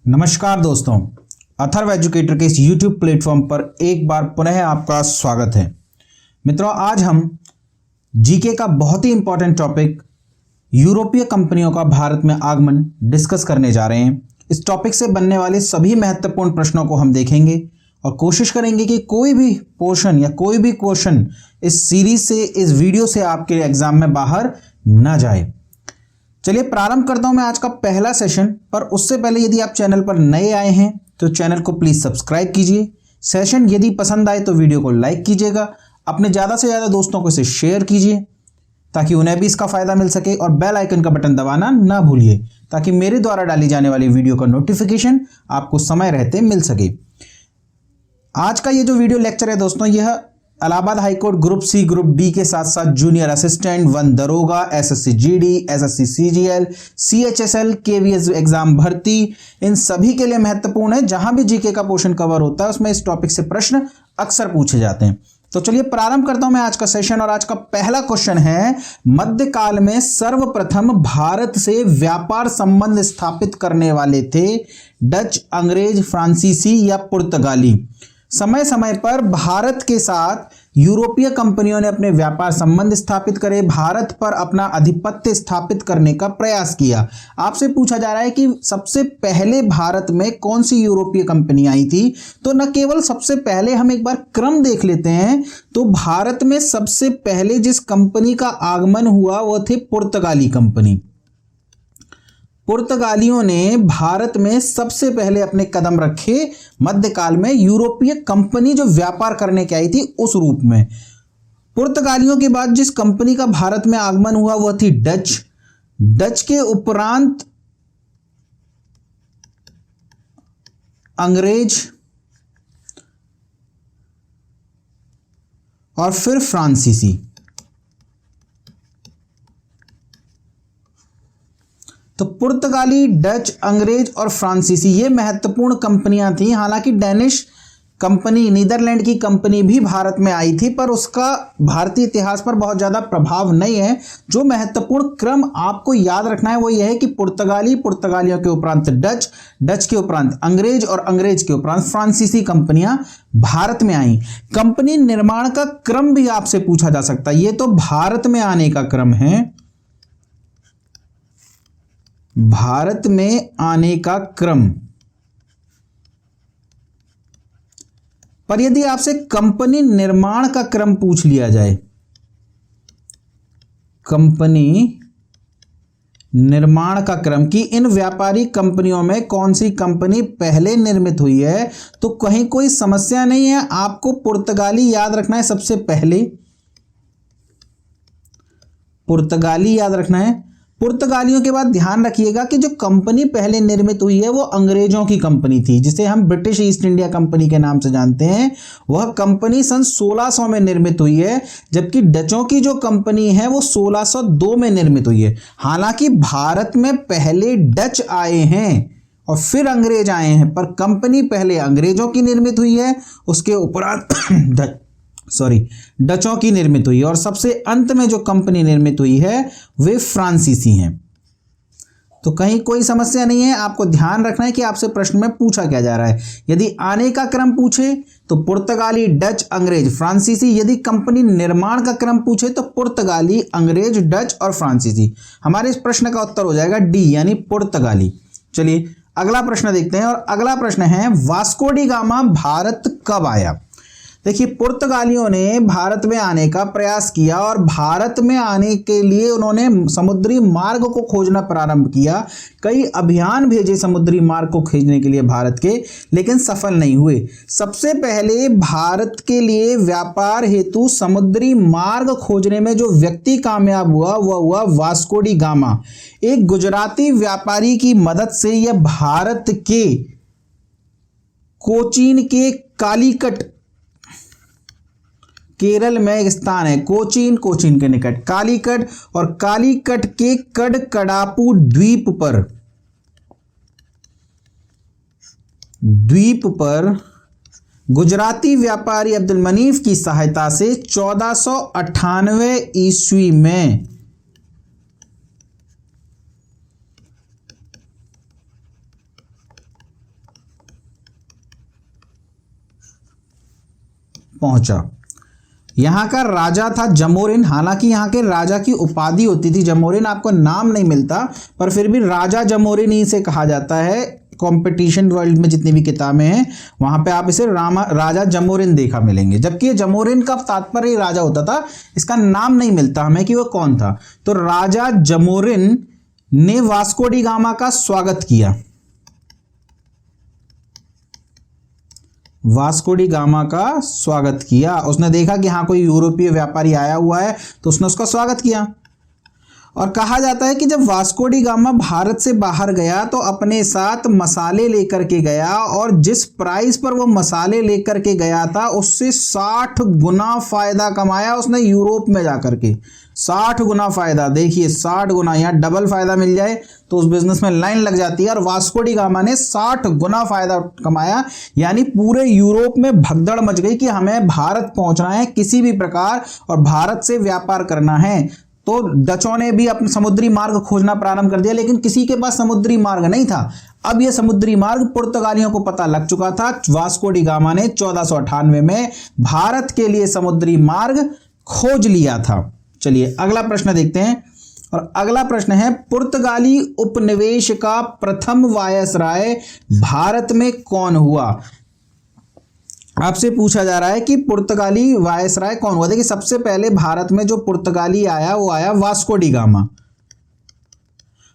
नमस्कार दोस्तों, अथर्व एजुकेटर के इस YouTube प्लेटफॉर्म पर एक बार पुनः आपका स्वागत है। मित्रों, आज हम जीके का बहुत ही इंपॉर्टेंट टॉपिक यूरोपीय कंपनियों का भारत में आगमन डिस्कस करने जा रहे हैं। इस टॉपिक से बनने वाले सभी महत्वपूर्ण प्रश्नों को हम देखेंगे और कोशिश करेंगे कि कोई भी पोर्शन या कोई भी क्वेश्चन इस सीरीज से, इस वीडियो से आपके एग्जाम में बाहर ना जाए। चलिए प्रारंभ करता हूं मैं आज का पहला सेशन। पर उससे पहले यदि आप चैनल पर नए आए हैं तो चैनल को प्लीज सब्सक्राइब कीजिए। सेशन यदि पसंद आए तो वीडियो को लाइक कीजिएगा, अपने ज्यादा से ज्यादा दोस्तों को इसे शेयर कीजिए ताकि उन्हें भी इसका फायदा मिल सके, और बेल आइकन का बटन दबाना ना भूलिए ताकि मेरे द्वारा डाली जाने वाली वीडियो का नोटिफिकेशन आपको समय रहते मिल सके। आज का ये जो वीडियो लेक्चर है दोस्तों, यह Allahabad high court group C, group D के साथ साथ जूनियर असिस्टेंट, वन दरोगा, SSC GD, SSC CGL, CHSL, KVS exam भर्ती, इन सभी के लिए महत्वपूर्ण है। जहां भी जीके का पोर्शन कवर होता है उसमें इस टॉपिक से प्रश्न अक्सर पूछे जाते हैं। तो चलिए प्रारंभ करता हूं मैं आज का सेशन। और आज का पहला क्वेश्चन है, मध्यकाल में सर्वप्रथम भारत से व्यापार संबंध स्थापित करने वाले थे डच, अंग्रेज, फ्रांसीसी या पुर्तगाली। समय समय पर भारत के साथ यूरोपीय कंपनियों ने अपने व्यापार संबंध स्थापित करे, भारत पर अपना आधिपत्य स्थापित करने का प्रयास किया। आपसे पूछा जा रहा है कि सबसे पहले भारत में कौन सी यूरोपीय कंपनी आई थी। तो न केवल सबसे पहले, हम एक बार क्रम देख लेते हैं। तो भारत में सबसे पहले जिस कंपनी का आगमन हुआ वह थी पुर्तगाली कंपनी। पुर्तगालियों ने भारत में सबसे पहले अपने कदम रखे मध्यकाल में, यूरोपीय कंपनी जो व्यापार करने के आई थी उस रूप में। पुर्तगालियों के बाद जिस कंपनी का भारत में आगमन हुआ वह थी डच। डच के उपरांत अंग्रेज और फिर फ्रांसीसी। तो पुर्तगाली, डच, अंग्रेज और फ्रांसीसी ये महत्वपूर्ण कंपनियां थी। हालांकि डेनिश कंपनी, नीदरलैंड की कंपनी भी भारत में आई थी, पर उसका भारतीय इतिहास पर बहुत ज़्यादा प्रभाव नहीं है। जो महत्वपूर्ण क्रम आपको याद रखना है वो यह है कि पुर्तगाली, पुर्तगालियों के उपरांत डच, डच के उपरांत अंग्रेज और अंग्रेज के उपरांत फ्रांसीसी कंपनियां भारत में आई। कंपनी निर्माण का क्रम भी आपसे पूछा जा सकता है। ये तो भारत में आने का क्रम है, भारत में आने का क्रम। पर यदि आपसे कंपनी निर्माण का क्रम पूछ लिया जाए, कंपनी निर्माण का क्रम, कि इन व्यापारी कंपनियों में कौन सी कंपनी पहले निर्मित हुई है, तो कहीं कोई समस्या नहीं है। आपको पुर्तगाली याद रखना है सबसे पहले, पुर्तगाली याद रखना है। पुर्तगालियों के बाद ध्यान रखिएगा कि जो कंपनी पहले निर्मित हुई है वो अंग्रेजों की कंपनी थी, जिसे हम ब्रिटिश ईस्ट इंडिया कंपनी के नाम से जानते हैं। वह कंपनी सन 1600 में निर्मित हुई है, जबकि डचों की जो कंपनी है वो 1602 में निर्मित हुई है। हालांकि भारत में पहले डच आए हैं और फिर अंग्रेज आए हैं, पर कंपनी पहले अंग्रेजों की निर्मित हुई है, उसके उपरांत डचों की निर्मित हुई है, और सबसे अंत में जो कंपनी निर्मित हुई है वे फ्रांसीसी हैं। तो कहीं कोई समस्या नहीं है। आपको ध्यान रखना है कि आपसे प्रश्न में पूछा क्या जा रहा है। यदि आने का क्रम पूछे तो पुर्तगाली, डच, अंग्रेज, फ्रांसीसी। यदि कंपनी निर्माण का क्रम पूछे तो पुर्तगाली, अंग्रेज, डच और फ्रांसीसी। हमारे इस प्रश्न का उत्तर हो जाएगा डी, यानी पुर्तगाली। चलिए अगला प्रश्न देखते हैं, और अगला प्रश्न है, वास्को डी गामा भारत कब आया। देखिए, पुर्तगालियों ने भारत में आने का प्रयास किया और भारत में आने के लिए उन्होंने समुद्री मार्ग को खोजना प्रारंभ किया। कई अभियान भेजे समुद्री मार्ग को खोजने के लिए भारत के, लेकिन सफल नहीं हुए। सबसे पहले भारत के लिए व्यापार हेतु समुद्री मार्ग खोजने में जो व्यक्ति कामयाब हुआ वह हुआ वास्को डी गामा। एक गुजराती व्यापारी की मदद से यह भारत के कोचीन के कालीकट, केरल में एक स्थान है कोचीन, कोचीन के निकट कालीकट, और कालीकट के कडकडापू द्वीप पर गुजराती व्यापारी अब्दुल मनीफ की सहायता से 1498 ईस्वी में पहुंचा। यहाँ का राजा था जमोरिन। हालांकि यहाँ के राजा की उपाधि होती थी जमोरिन, आपको नाम नहीं मिलता, पर फिर भी राजा जमोरिन ही से कहा जाता है। कंपटीशन वर्ल्ड में जितनी भी किताबें हैं वहां पे आप इसे राजा जमोरिन देखा मिलेंगे। जबकि ये जमोरिन का तात्पर्य राजा होता था, इसका नाम नहीं मिलता हमें कि वो कौन था। तो राजा जमोरिन ने वास्को डी गामा का स्वागत किया। वास्को डी गामा का स्वागत किया। उसने देखा कि हाँ कोई यूरोपीय व्यापारी आया हुआ है, तो उसने उसका स्वागत किया। और कहा जाता है कि जब वास्को डी गामा भारत से बाहर गया तो अपने साथ मसाले लेकर के गया, और जिस प्राइस पर वो मसाले लेकर के गया था उससे 60 गुना फायदा कमाया उसने यूरोप में जाकर के। 60 गुना फायदा, देखिए 60 गुना, यहाँ डबल फायदा मिल जाए तो उस बिजनेस में लाइन लग जाती है। और वास्को डी गामा ने 60 गुना फायदा कमाया, यानी पूरे यूरोप में भगदड़ मच गई कि हमें भारत पहुंचना है किसी भी प्रकार और भारत से व्यापार करना है। तो डचों ने भी अपना समुद्री मार्ग खोजना प्रारंभ कर दिया, लेकिन किसी के पास समुद्री मार्ग नहीं था। अब यह समुद्री मार्ग पुर्तगालियों को पता लग चुका था। वास्को डी गामा ने 1498 में भारत के लिए समुद्री मार्ग खोज लिया था। चलिए अगला प्रश्न देखते हैं, और अगला प्रश्न है पुर्तगाली उपनिवेश का प्रथम वायसराय भारत में कौन हुआ। आपसे पूछा जा रहा है कि पुर्तगाली वायसराय कौन हुआ। देखिए सबसे पहले भारत में जो पुर्तगाली आया वो आया Vasco D gamma.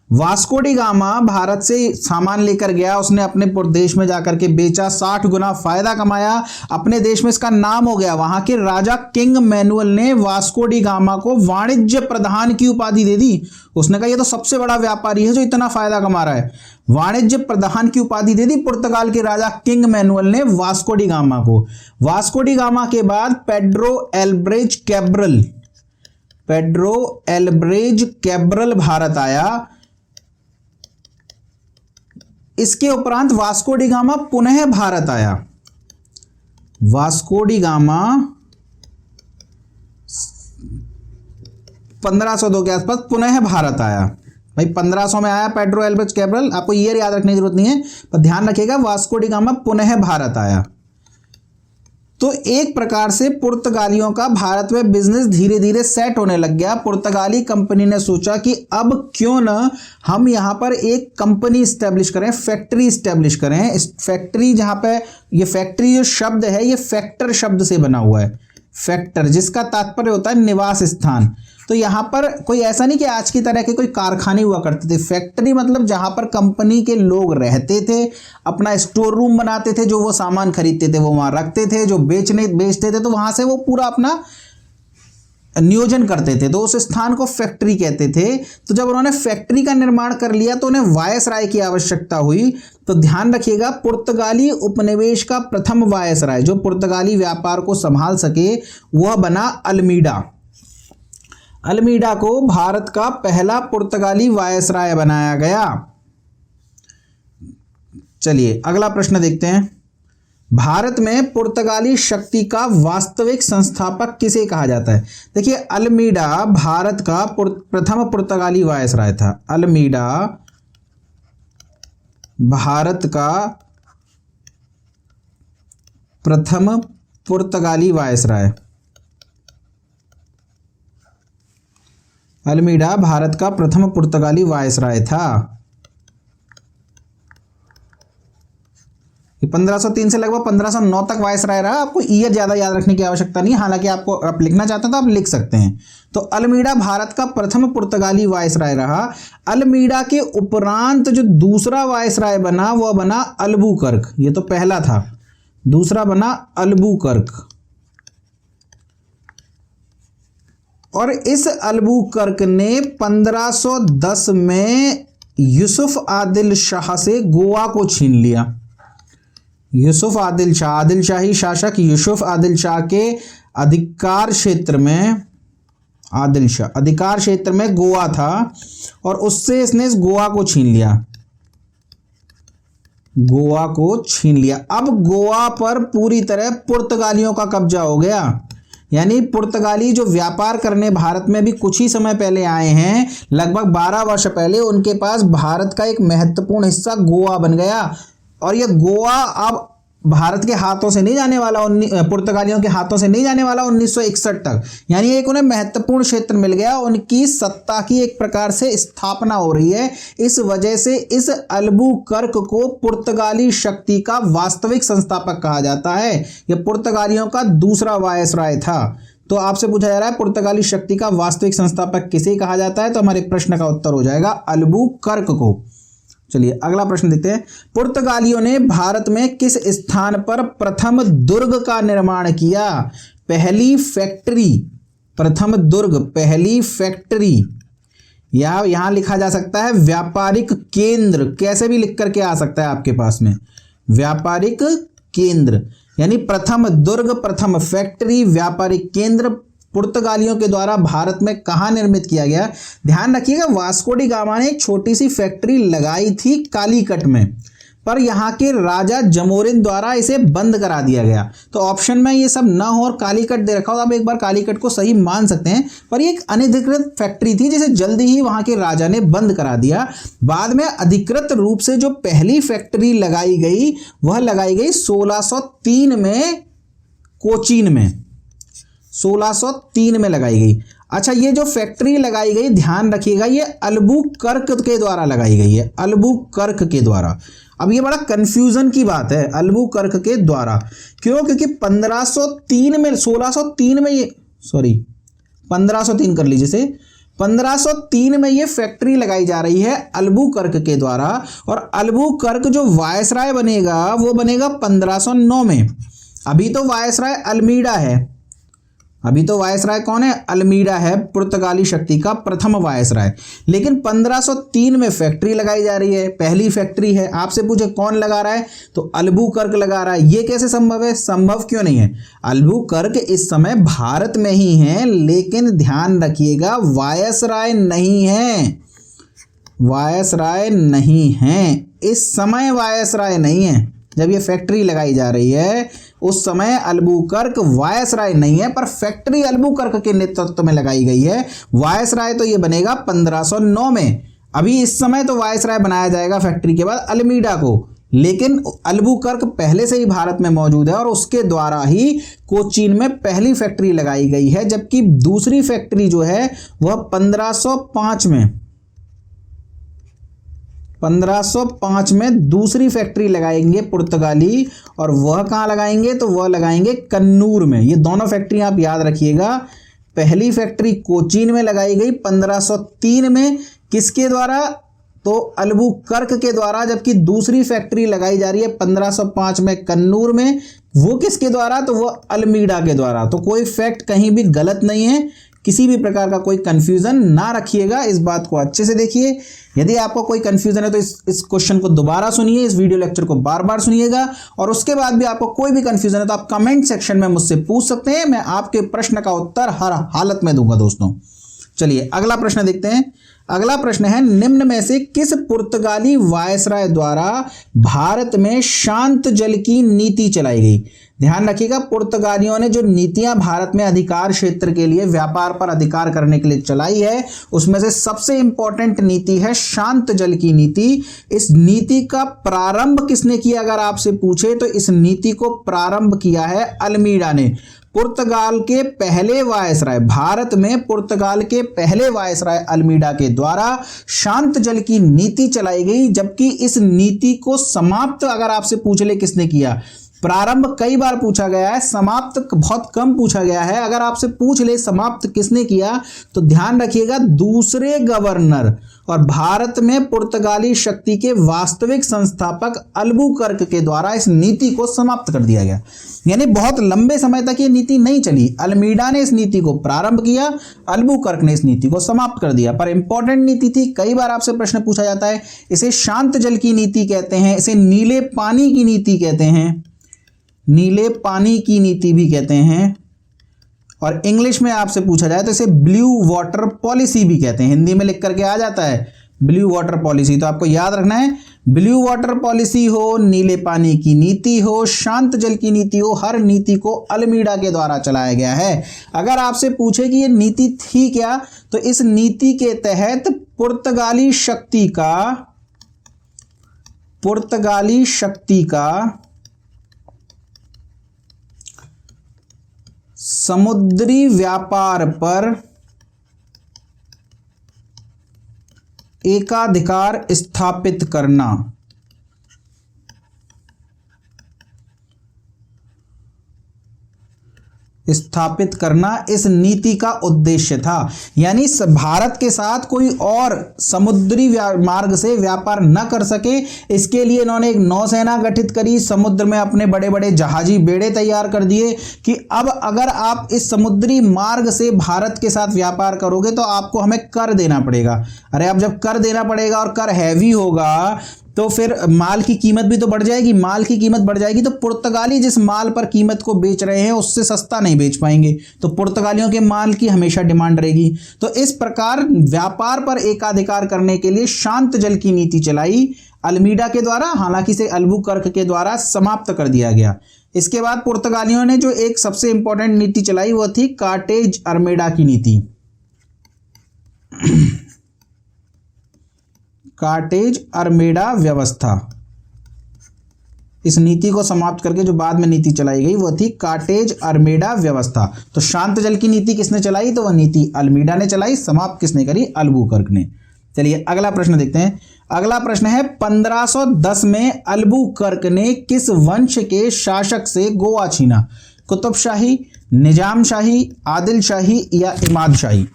Vasco D gamma Bharat से सामान लेकर गया, उसने अपने देश में जाकर के बेचा, 60 गुना फायदा कमाया, अपने देश में इसका नाम हो गया। वहां के राजा किंग मैनुअल ने वास्को डी गामा को वाणिज्य प्रधान की उपाधि दे दी। उसने कहा ये तो सबसे बड़ा व्यापारी है जो इतना फायदा कमा रहा है, वाणिज्य प्रधान की उपाधि दे दी पुर्तगाल के राजा किंग मैनुअल ने वास्को डी गामा को। वास्को डी गामा के बाद पेड्रो एल्ब्रेज कैब्रल भारत आया। इसके उपरांत वास्को डी गामा पुनः भारत आया। वास्को डी गामा 1502 के आसपास पुनः भारत आया। भाई 1500 में आया पेड्रो एल्ब्रेज कैब्रल, आपको ईयर याद रखने की जरूरत नहीं है, पर ध्यान रखिएगा वास्को डी गामा पुनः भारत आया। तो एक प्रकार से पुर्तगालियों का भारत में बिजनेस धीरे धीरे सेट होने लग गया। पुर्तगाली कंपनी ने सोचा कि अब क्यों ना हम यहाँ पर एक कंपनी स्टैब्लिश करें, फैक्ट्री स्टैब्लिश करें। इस फैक्ट्री जहाँ पे ये फैक्ट्री जो शब्द है ये फैक्टर शब्द से बना हुआ है। फैक्टर जिसका तात्पर्य होता है निवास स्थान। तो यहाँ पर कोई ऐसा नहीं कि आज की तरह के कोई कारखाने हुआ करते थे। फैक्ट्री मतलब जहाँ पर कंपनी के लोग रहते थे, अपना स्टोर रूम बनाते थे, जो वो सामान खरीदते थे वो वहाँ रखते थे, जो बेचते थे तो वहाँ से वो पूरा अपना नियोजन करते थे, तो उस स्थान को फैक्ट्री कहते थे। तो जब उन्होंने फैक्ट्री का निर्माण कर लिया तो उन्हें वायसराय की आवश्यकता हुई। तो ध्यान रखिएगा पुर्तगाली उपनिवेश का प्रथम वायसराय जो पुर्तगाली व्यापार को संभाल सके वह बना अल्मीडा। अल्मीडा को भारत का पहला पुर्तगाली वायसराय बनाया गया। चलिए अगला प्रश्न देखते हैं। भारत में पुर्तगाली शक्ति का वास्तविक संस्थापक किसे कहा जाता है। देखिए अल्मीडा भारत का प्रथम पुर्तगाली वायसराय था। अल्मीडा भारत का प्रथम पुर्तगाली वायसराय। अल्मीडा भारत का प्रथम पुर्तगाली वायसराय था। 1503 से लगभग 1509 तक वायसराय रहा। आपको ईयर ज्यादा याद रखने की आवश्यकता नहीं, हालांकि आपको आप लिखना चाहते हैं तो आप लिख सकते हैं। तो अल्मीडा भारत का प्रथम पुर्तगाली वायसराय रहा। अल्मीडा के उपरांत जो दूसरा वायसराय बना वह बना अल्बुकर्क। ये तो पहला था, दूसरा बना अल्बुकर्क। और इस अल्बुकर्क ने 1510 में यूसुफ आदिल शाह से गोवा को छीन लिया। यूसुफ आदिल शाह, आदिल शाही शासक यूसुफ आदिल शाह के अधिकार क्षेत्र में गोवा था और उससे इसने इस गोवा को छीन लिया। अब गोवा पर पूरी तरह पुर्तगालियों का कब्जा हो गया। यानी पुर्तगाली जो व्यापार करने भारत में भी कुछ ही समय पहले आए हैं, लगभग 12 वर्ष पहले, उनके पास भारत का एक महत्वपूर्ण हिस्सा गोवा बन गया। और यह गोवा अब भारत के हाथों से नहीं जाने वाला, पुर्तगालियों के हाथों से नहीं जाने वाला 1961 तक। यानी एक उन्हें महत्वपूर्ण क्षेत्र मिल गया, उनकी सत्ता की एक प्रकार से स्थापना हो रही है। इस वजह से इस अल्बुकर्क को पुर्तगाली शक्ति का वास्तविक संस्थापक कहा जाता है। यह पुर्तगालियों का दूसरा वायसराय था। तो आपसे पूछा जा रहा है पुर्तगाली शक्ति का वास्तविक संस्थापक किसे कहा जाता है, तो हमारे प्रश्न का उत्तर हो जाएगा अल्बुकर्क को। चलिए अगला प्रश्न देखते हैं। पुर्तगालियों ने भारत में किस स्थान पर प्रथम दुर्ग का निर्माण किया? पहली फैक्ट्री, प्रथम दुर्ग, पहली फैक्ट्री, या यहां लिखा जा सकता है व्यापारिक केंद्र, कैसे भी लिख करके आ सकता है आपके पास में, व्यापारिक केंद्र। यानी प्रथम दुर्ग, प्रथम फैक्ट्री, व्यापारिक केंद्र पुर्तगालियों के द्वारा भारत में कहाँ निर्मित किया गया? ध्यान रखिएगा, वास्को डी गामा ने एक छोटी सी फैक्ट्री लगाई थी कालीकट में, पर यहाँ के राजा जमोरिन द्वारा इसे बंद करा दिया गया। तो ऑप्शन में ये सब ना हो और कालीकट दे रखा हो, आप एक बार कालीकट को सही मान सकते हैं, पर ये एक अनधिकृत फैक्ट्री थी जिसे जल्दी ही वहाँ के राजा ने बंद करा दिया। बाद में अधिकृत रूप से जो पहली फैक्ट्री लगाई गई वह लगाई गई 1603 में कोचीन में, 1603 में लगाई गई। अच्छा, ये जो फैक्ट्री लगाई गई, ध्यान रखिएगा, ये अल्बुकर्क के द्वारा लगाई गई है, अल्बुकर्क के द्वारा। अब ये बड़ा कंफ्यूजन की बात है, अल्बुकर्क के द्वारा क्यों? क्योंकि 1503 में, 1603 में ये, सॉरी 1503 कर लीजिए से, 1503 में ये फैक्ट्री लगाई जा रही है अल्बुकर्क के द्वारा। और अल्बुकर्क जो वायसराय बनेगा वो बनेगा 1509 में। अभी तो वायसराय अल्मीडा है, अभी तो वायसराय कौन है? अल्मीडा है, पुर्तगाली शक्ति का प्रथम वायसराय। लेकिन 1503 में फैक्ट्री लगाई जा रही है, पहली फैक्ट्री है। आपसे पूछे कौन लगा रहा है, तो अल्बुकर्क लगा रहा है। ये कैसे संभव है? संभव क्यों नहीं है? अल्बुकर्क इस समय भारत में ही है, लेकिन ध्यान रखिएगा वायसराय नहीं है, वायसराय नहीं है, इस समय वायसराय नहीं है। जब ये फैक्ट्री लगाई जा रही है उस समय अल्बुकर्क वायसराय नहीं है, पर फैक्ट्री अल्बुकर्क के नेतृत्व में लगाई गई है। वायसराय तो ये बनेगा 1509 में। अभी इस समय तो वायसराय बनाया जाएगा फैक्ट्री के बाद अल्मीडा को, लेकिन अल्बुकर्क पहले से ही भारत में मौजूद है और उसके द्वारा ही कोचीन में पहली फैक्ट्री लगाई गई है। जबकि दूसरी फैक्ट्री जो है वह 1505 में, 1505 में दूसरी फैक्ट्री लगाएंगे पुर्तगाली, और वह कहाँ लगाएंगे? तो वह लगाएंगे कन्नूर में। ये दोनों फैक्ट्री आप याद रखिएगा। पहली फैक्ट्री कोचीन में लगाई गई 1503 में, किसके द्वारा? तो अल्बुकर्क के द्वारा। जबकि दूसरी फैक्ट्री लगाई जा रही है 1505 में कन्नूर में, वो किसके द्वारा? तो वो अल्मीडा के द्वारा। तो कोई फैक्ट कहीं भी गलत नहीं है, किसी भी प्रकार का कोई कंफ्यूजन ना रखिएगा, इस बात को अच्छे से देखिए। यदि आपको कोई कंफ्यूजन है तो इस क्वेश्चन को दोबारा सुनिए, इस वीडियो लेक्चर को बार बार सुनिएगा, और उसके बाद भी आपको कोई भी कंफ्यूजन है तो आप कमेंट सेक्शन में मुझसे पूछ सकते हैं। मैं आपके प्रश्न का उत्तर हर हालत में दूंगा दोस्तों। चलिए अगला प्रश्न देखते हैं। अगला प्रश्न है, निम्न में से किस पुर्तगाली वायसराय द्वारा भारत में शांत जल की नीति चलाई गई? ध्यान रखिएगा, पुर्तगालियों ने जो नीतियां भारत में अधिकार क्षेत्र के लिए, व्यापार पर अधिकार करने के लिए चलाई है, उसमें से सबसे इंपॉर्टेंट नीति है शांत जल की नीति। इस नीति का प्रारंभ किसने किया अगर आपसे पूछे, तो इस नीति को प्रारंभ किया है अल्मीडा ने। पुर्तगाल के पहले वायसराय, भारत में पुर्तगाल के पहले वायसराय अल्मीडा के द्वारा शांत जल की नीति चलाई गई। जबकि इस नीति को समाप्त अगर आपसे पूछ ले किसने किया, प्रारंभ कई बार पूछा गया है, समाप्त बहुत कम पूछा गया है। अगर आपसे पूछ ले समाप्त किसने किया, तो ध्यान रखिएगा दूसरे गवर्नर और भारत में पुर्तगाली शक्ति के वास्तविक संस्थापक अल्बुकर्क के द्वारा इस नीति को समाप्त कर दिया गया। यानी बहुत लंबे समय तक ये नीति नहीं चली। अल्मीडा ने इस नीति को प्रारंभ किया, अल्बुकर्क ने इस नीति को समाप्त कर दिया, पर इंपॉर्टेंट नीति थी। कई बार आपसे प्रश्न पूछा जाता है, इसे शांत जल की नीति कहते हैं, इसे नीले पानी की नीति कहते हैं, नीले पानी की नीति भी कहते हैं, और इंग्लिश में आपसे पूछा जाए तो इसे ब्लू वाटर पॉलिसी भी कहते हैं। हिंदी में लिख करके आ जाता है ब्लू वाटर पॉलिसी, तो आपको याद रखना है ब्लू वाटर पॉलिसी हो, नीले पानी की नीति हो, शांत जल की नीति हो, हर नीति को अल्मीडा के द्वारा चलाया गया है। अगर आपसे पूछे कि ये नीति थी क्या, तो इस नीति के तहत पुर्तगाली शक्ति का समुद्री व्यापार पर एकाधिकार स्थापित करना। इस नीति का उद्देश्य था। यानी भारत के साथ कोई और समुद्री मार्ग से व्यापार न कर सके, इसके लिए इन्होंने एक नौसेना गठित करी, समुद्र में अपने बड़े बड़े जहाजी बेड़े तैयार कर दिए कि अब अगर आप इस समुद्री मार्ग से भारत के साथ व्यापार करोगे तो आपको हमें कर देना पड़ेगा। अरे अब जब कर देना पड़ेगा और कर हैवी होगा तो फिर माल की कीमत भी तो बढ़ जाएगी। माल की कीमत बढ़ जाएगी तो पुर्तगाली जिस माल पर कीमत को बेच रहे हैं उससे सस्ता नहीं बेच पाएंगे, तो पुर्तगालियों के माल की हमेशा डिमांड रहेगी। तो इस प्रकार व्यापार पर एकाधिकार करने के लिए शांत जल की नीति चलाई अल्मीडा के द्वारा, हालांकि इसे अल्बुकर्क के द्वारा समाप्त कर दिया गया। इसके बाद पुर्तगालियों ने जो एक सबसे इंपॉर्टेंट नीति चलाई वो थी कार्टेज अल्मेडा की नीति। कार्टेज अल्मेडा व्यवस्था, इस नीति को समाप्त करके जो बाद में नीति चलाई गई वो थी कार्टेज अल्मेडा व्यवस्था। तो शांत जल की नीति किसने चलाई? तो वह नीति अल्मीडा ने चलाई। समाप्त किसने करी? अल्बुकर्क ने। चलिए अगला प्रश्न देखते हैं। अगला प्रश्न है 1510 में अल्बुकर्क ने किस वंश के शासक से गोवा छीना? कुतुब शाही, निजाम शाही, आदिल शाही या इमाद शाही?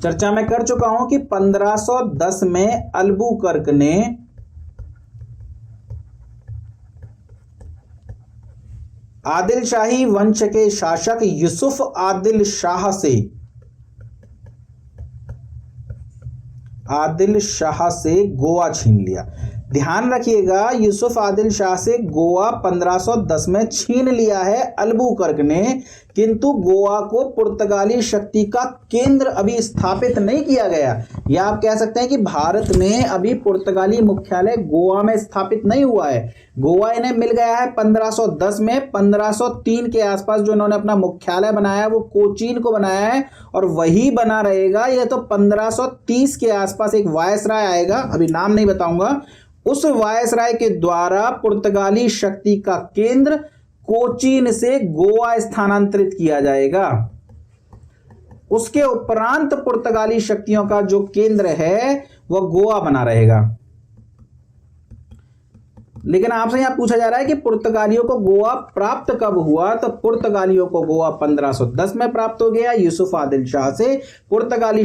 चर्चा मैं कर चुका हूं कि 1510 में अल्बुकर्क ने आदिल शाही वंश के शासक यूसुफ आदिल शाह से गोवा छीन लिया। ध्यान रखिएगा, यूसुफ आदिल शाह से गोवा 1510 में छीन लिया है अल्बुकर्क ने, किंतु गोवा को पुर्तगाली शक्ति का केंद्र अभी स्थापित नहीं किया गया। या आप कह सकते हैं कि भारत में अभी पुर्तगाली मुख्यालय गोवा में स्थापित नहीं हुआ है। गोवा इन्हें मिल गया है 1510 में। 1503 के आसपास जो इन्होंने अपना मुख्यालय बनाया है वो कोचीन को बनाया है और वही बना रहेगा। यह तो 1530 के आसपास एक वायसराय आएगा, अभी नाम नहीं बताऊंगा, उस वायसराय के द्वारा पुर्तगाली शक्ति का केंद्र कोचीन से गोवा स्थानांतरित किया जाएगा। उसके उपरांत पुर्तगाली शक्तियों का जो केंद्र है वह गोवा बना रहेगा। लेकिन आपसे यहां पूछा जा रहा है कि पुर्तगालियों को गोवा प्राप्त कब हुआ? तो पुर्तगालियों को गोवा 1510 में प्राप्त हो गया यूसुफ आदिल शाह से। पुर्तगाली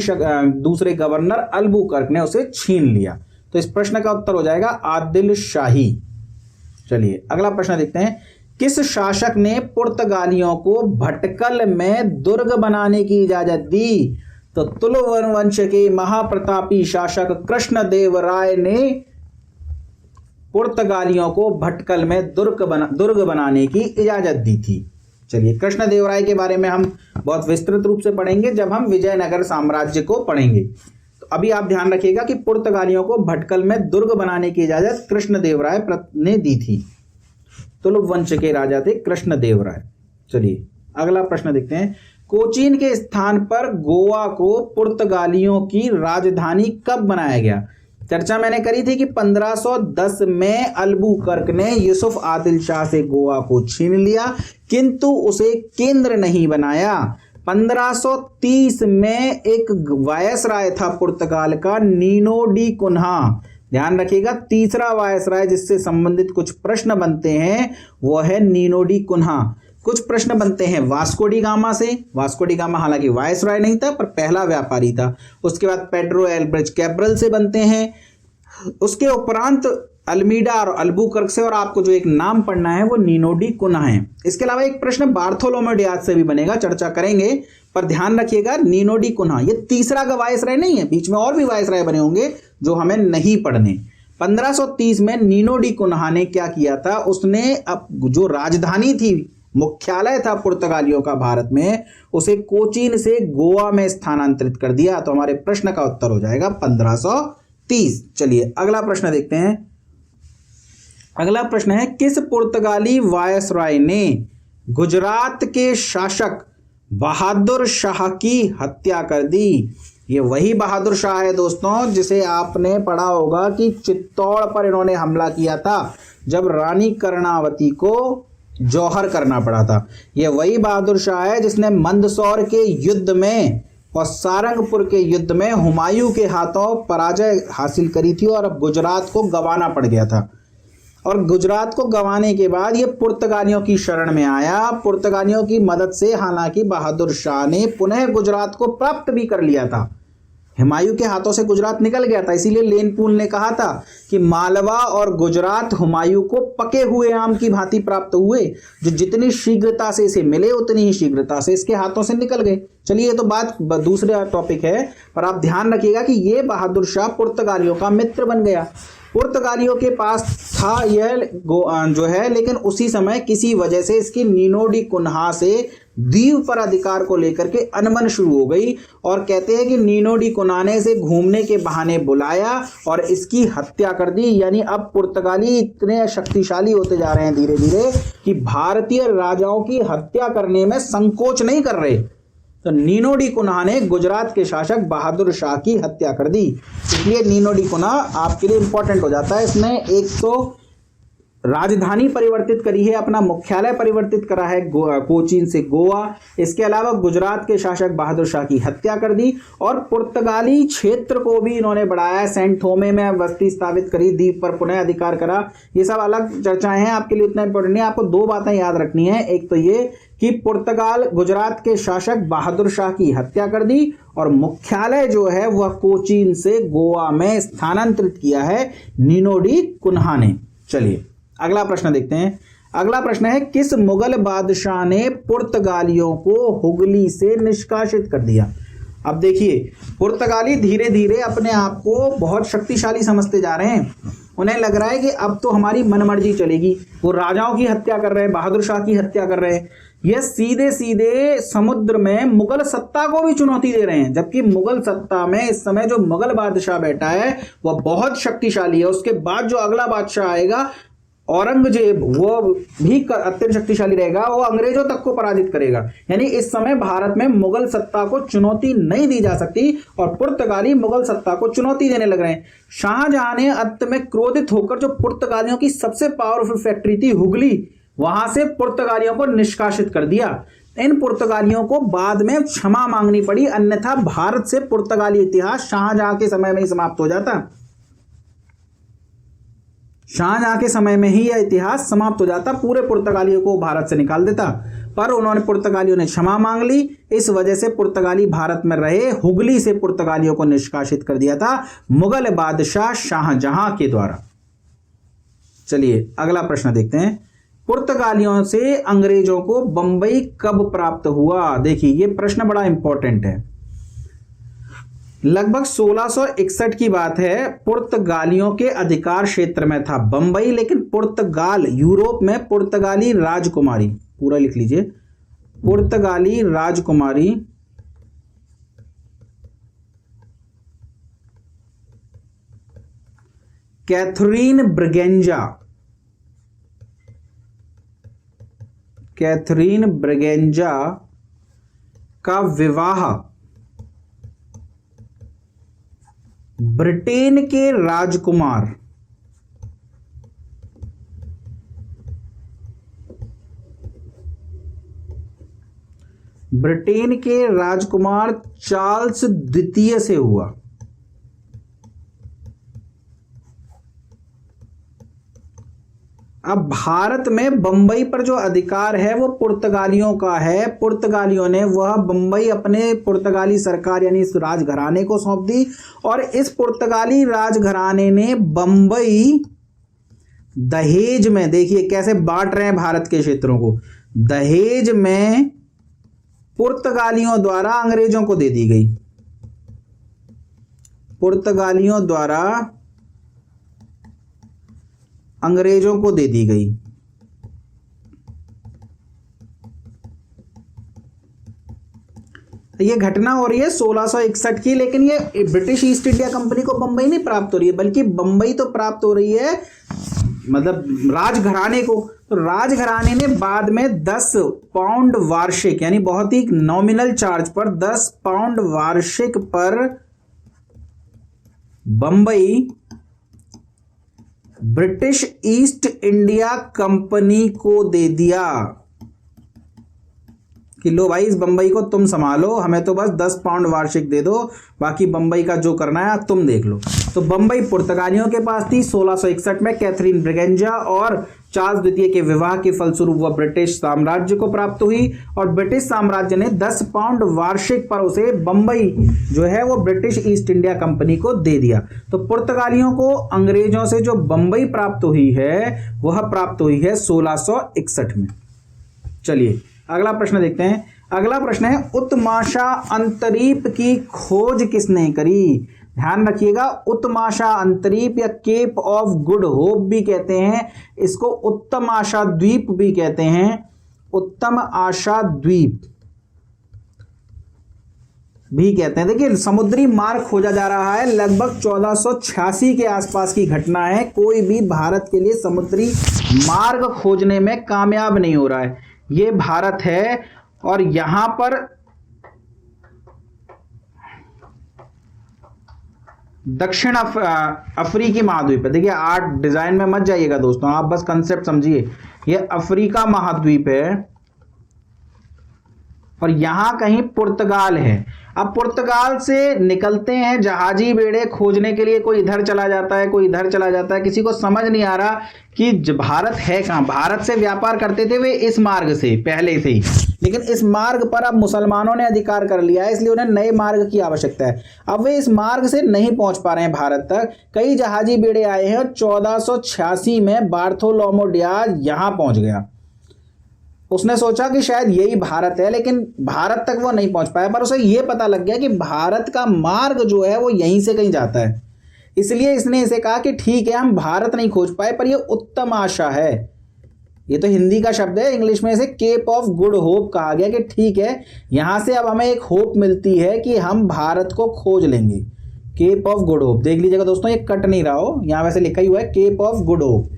दूसरे गवर्नर अल्बुकर्क ने उसे छीन लिया। तो इस प्रश्न का उत्तर हो जाएगा आदिल शाही। चलिए अगला प्रश्न देखते हैं। किस शासक ने पुर्तगालियों को भटकल में दुर्ग बनाने की इजाजत दी? तो तुलुव वंश के महाप्रतापी शासक कृष्णदेवराय ने पुर्तगालियों को भटकल में दुर्ग बनाने की इजाजत दी थी। चलिए कृष्णदेवराय के बारे में हम बहुत विस्तृत रूप से पढ़ेंगे जब हम विजयनगर साम्राज्य को पढ़ेंगे। तो अभी आप ध्यान रखिएगा कि पुर्तगालियों को भटकल में दुर्ग बनाने की इजाजत कृष्णदेवराय ने दी थी। तुलुव वंश के राजा थे कृष्णदेवराय। चलिए अगला प्रश्न देखते हैं। कोचीन के स्थान पर गोवा को पुर्तगालियों की राजधानी कब बनाया गया? चर्चा मैंने करी थी कि 1510 में अल्बुकर्क ने यूसुफ आदिल शाह से गोवा को छीन लिया, किंतु उसे केंद्र नहीं बनाया। 1530 में एक वायसराय था पुर्तगाल का, नीनो डी कुन्हा। ध्यान रखिएगा, तीसरा वायसराय जिससे संबंधित कुछ प्रश्न बनते हैं वो है नीनो डी कुन्हा। कुछ प्रश्न बनते हैं वास्को डी गामा से। वास्को डी गामा हालांकि वायसराय नहीं था पर पहला व्यापारी था। उसके बाद पेड्रो एल्ब्रेच कैब्रल से बनते हैं। उसके उपरांत अल्मीडा और अल्बुकर्क से, और आपको जो एक नाम पढ़ना है वो नीनो डी कुन्हा है। इसके अलावा एक प्रश्न बार्थोलोमेव डियाज से भी बनेगा, चर्चा करेंगे, पर ध्यान रखिएगा नीनो डी कुन्हा ये तीसरा का वायसराय नहीं है, बीच में और भी वायसराय बने होंगे जो हमें नहीं पढ़ने। 1530 में नीनो डी कुन्हा ने क्या किया था, उसने अब जो राजधानी थी, मुख्यालय था पुर्तगालियों का भारत में, उसे कोचीन से गोवा में स्थानांतरित कर दिया। तो हमारे प्रश्न का उत्तर हो जाएगा 1530। चलिए अगला प्रश्न देखते हैं। अगला प्रश्न है, किस पुर्तगाली वायसराय ने गुजरात के शासक बहादुर शाह की हत्या कर दी? ये वही बहादुर शाह है दोस्तों जिसे आपने पढ़ा होगा कि चित्तौड़ पर इन्होंने हमला किया था जब रानी कर्णावती को जौहर करना पड़ा था। ये वही बहादुर शाह है जिसने मंदसौर के युद्ध में और सारंगपुर के युद्ध में हुमायूं के हाथों पराजय हासिल करी थी और अब गुजरात को गंवाना पड़ गया था। और गुजरात को गंवाने के बाद ये पुर्तगालियों की शरण में आया। पुर्तगालियों की मदद से हालांकि बहादुर शाह ने पुनः गुजरात को प्राप्त भी कर लिया था। हुमायूं के हाथों से गुजरात निकल गया था, इसीलिए लेनपूल ने कहा था कि मालवा और गुजरात हुमायूं को पके हुए आम की भांति प्राप्त हुए, जो जितनी शीघ्रता से इसे मिले उतनी ही शीघ्रता से इसके हाथों से निकल गए। चलिए ये तो बात दूसरा टॉपिक है, पर आप ध्यान रखिएगा कि ये बहादुर शाह पुर्तगालियों का मित्र बन गया। पुर्तगालियों के पास था यह जो है, लेकिन उसी समय किसी वजह से इसकी नीनो डी कुन्हा से द्वीप पर अधिकार को लेकर के अनबन शुरू हो गई और कहते हैं कि नीनो डी कुन्हा ने इसे घूमने के बहाने बुलाया और इसकी हत्या कर दी। यानी अब पुर्तगाली इतने शक्तिशाली होते जा रहे हैं धीरे धीरे कि भारतीय राजाओं की हत्या करने में संकोच नहीं कर रहे। तो नीनो डी कुन्हा ने गुजरात के शासक बहादुर शाह की हत्या कर दी। इसलिए नीनो डी कुन्हा आपके लिए इंपॉर्टेंट हो जाता है। इसने एक तो राजधानी परिवर्तित करी है, अपना मुख्यालय परिवर्तित करा है कोचीन से गोवा। इसके अलावा गुजरात के शासक बहादुर शाह की हत्या कर दी और पुर्तगाली क्षेत्र को भी इन्होंने बढ़ाया। सेंट थोमे में बस्ती स्थापित करी, द्वीप पर पुनः अधिकार करा। ये सब अलग चर्चाएं हैं, आपके लिए उतना इंपॉर्टेंट नहीं है। आपको दो बातें याद रखनी है, एक तो ये कि पुर्तगाल गुजरात के शासक बहादुर शाह की हत्या कर दी और मुख्यालय जो है वह कोचीन से गोवा में स्थानांतरित किया है नीनो डी कुन्हा ने। चलिए अगला प्रश्न देखते हैं। अगला प्रश्न है, किस मुगल बादशाह ने पुर्तगालियों को हुगली से निष्कासित कर दिया? अब देखिए, पुर्तगाली धीरे धीरे अपने आप को बहुत शक्तिशाली समझते जा रहे हैं। उन्हें लग रहा है कि अब तो हमारी मनमर्जी चलेगी। वो राजाओं की हत्या कर रहे हैं, बहादुर शाह की हत्या कर रहे हैं, ये सीधे सीधे समुद्र में मुगल सत्ता को भी चुनौती दे रहे हैं। जबकि मुगल सत्ता में इस समय जो मुगल बादशाह बैठा है वह बहुत शक्तिशाली है। उसके बाद जो अगला बादशाह आएगा औरंगजेब, वो भी अत्यंत शक्तिशाली रहेगा, वो अंग्रेजों तक को पराजित करेगा। यानी इस समय भारत में मुगल सत्ता को चुनौती नहीं दी जा सकती और पुर्तगाली मुगल सत्ता को चुनौती देने लग रहे हैं। शाहजहां ने अंत में क्रोधित होकर जो पुर्तगालियों की सबसे पावरफुल फैक्ट्री थी हुगली, वहां से पुर्तगालियों को निष्कासित कर दिया। इन पुर्तगालियों को बाद में क्षमा मांगनी पड़ी, अन्यथा भारत से पुर्तगाली इतिहास शाहजहां के समय में ही समाप्त हो जाता। शाहजहां के समय में ही यह इतिहास समाप्त हो जाता, पूरे पुर्तगालियों को भारत से निकाल देता। पर उन्होंने पुर्तगालियों ने क्षमा मांग ली, इस वजह से पुर्तगाली भारत में रहे। हुगली से पुर्तगालियों को निष्कासित कर दिया था मुगल बादशाह शाहजहां के द्वारा। चलिए अगला प्रश्न देखते हैं। पुर्तगालियों से अंग्रेजों को बंबई कब प्राप्त हुआ? देखिए ये प्रश्न बड़ा इंपॉर्टेंट है। लगभग 1661 की बात है। पुर्तगालियों के अधिकार क्षेत्र में था बंबई, लेकिन पुर्तगाल यूरोप में पुर्तगाली राजकुमारी, पूरा लिख लीजिए, पुर्तगाली राजकुमारी कैथरीन ब्रिगेंजा का विवाह ब्रिटेन के राजकुमार चार्ल्स द्वितीय से हुआ। अब भारत में बंबई पर जो अधिकार है वो पुर्तगालियों का है। पुर्तगालियों ने वह बंबई अपने पुर्तगाली सरकार यानी इस राजघराने को सौंप दी और इस पुर्तगाली राजघराने ने बंबई दहेज में, देखिए कैसे बांट रहे हैं भारत के क्षेत्रों को, दहेज में पुर्तगालियों द्वारा अंग्रेजों को दे दी गई। पुर्तगालियों द्वारा अंग्रेजों को दे दी गई। ये घटना हो रही है 1661 की, लेकिन ये ब्रिटिश ईस्ट इंडिया कंपनी को बंबई नहीं प्राप्त हो रही है, बल्कि बंबई तो प्राप्त हो रही है मतलब राजघराने को। तो राजघराने ने बाद में 10 पाउंड वार्षिक, यानी बहुत ही नॉमिनल चार्ज पर 10 पाउंड वार्षिक पर Bombay British East India company को दे दिया कि लो भाई, इस बंबई को तुम संभालो, हमें तो बस 10 पाउंड वार्षिक दे दो, बाकी बंबई का जो करना है तुम देख लो। तो बंबई पुर्तगालियों के पास थी। 1661 में कैथरीन ब्रिगेंजा और चार्ल्स द्वितीय के विवाह के फलस्वरूप वह ब्रिटिश साम्राज्य को प्राप्त हुई और ब्रिटिश साम्राज्य ने 10 पाउंड वार्षिक पर उसे बंबई जो है वो ब्रिटिश ईस्ट इंडिया कंपनी को दे दिया। तो पुर्तगालियों को अंग्रेजों से जो बंबई प्राप्त हुई है वह प्राप्त हुई है 1661 में। चलिए अगला प्रश्न देखते हैं। अगला प्रश्न है, उत्तमाशा अंतरीप की खोज किसने करी? ध्यान रखिएगा, उत्तमाशा अंतरीप या केप ऑफ गुड होप भी कहते हैं, इसको उत्तम आशा द्वीप भी कहते हैं, उत्तम आशा द्वीप भी कहते हैं। देखिए समुद्री मार्ग खोजा जा रहा है, लगभग 1486 के आसपास की घटना है। कोई भी भारत के लिए समुद्री मार्ग खोजने में कामयाब नहीं हो रहा है। ये भारत है और यहां पर दक्षिण अफ्रीकी महाद्वीप है। देखिए आर्ट डिजाइन में मत जाइएगा दोस्तों, आप बस कंसेप्ट समझिए। ये अफ्रीका महाद्वीप है और यहां कहीं पुर्तगाल है। अब पुर्तगाल से निकलते हैं जहाजी बेड़े खोजने के लिए, कोई इधर चला जाता है, कोई इधर चला जाता है, किसी को समझ नहीं आ रहा कि भारत है कहां। भारत से व्यापार करते थे वे इस मार्ग से पहले से ही, लेकिन इस मार्ग पर अब मुसलमानों ने अधिकार कर लिया है, इसलिए उन्हें नए मार्ग की आवश्यकता है। अब वे इस मार्ग से नहीं पहुंच पा रहे हैं भारत तक। कई जहाजी बेड़े आए हैं और 1486 में बार्थोलोमो डियाज यहां पहुंच गया। उसने सोचा कि शायद यही भारत है, लेकिन भारत तक वो नहीं पहुंच पाया। पर उसे ये पता लग गया कि भारत का मार्ग जो है वो यहीं से कहीं जाता है, इसलिए इसने इसे कहा कि ठीक है हम भारत नहीं खोज पाए पर ये उत्तम आशा है। ये तो हिंदी का शब्द है, इंग्लिश में इसे केप ऑफ गुड होप कहा गया कि ठीक है यहां से अब हमें एक होप मिलती है कि हम भारत को खोज लेंगे। केप ऑफ गुड होप देख लीजिएगा दोस्तों, ये कट नहीं रहा हो, यहां वैसे लिखा ही हुआ है केप ऑफ गुड होप।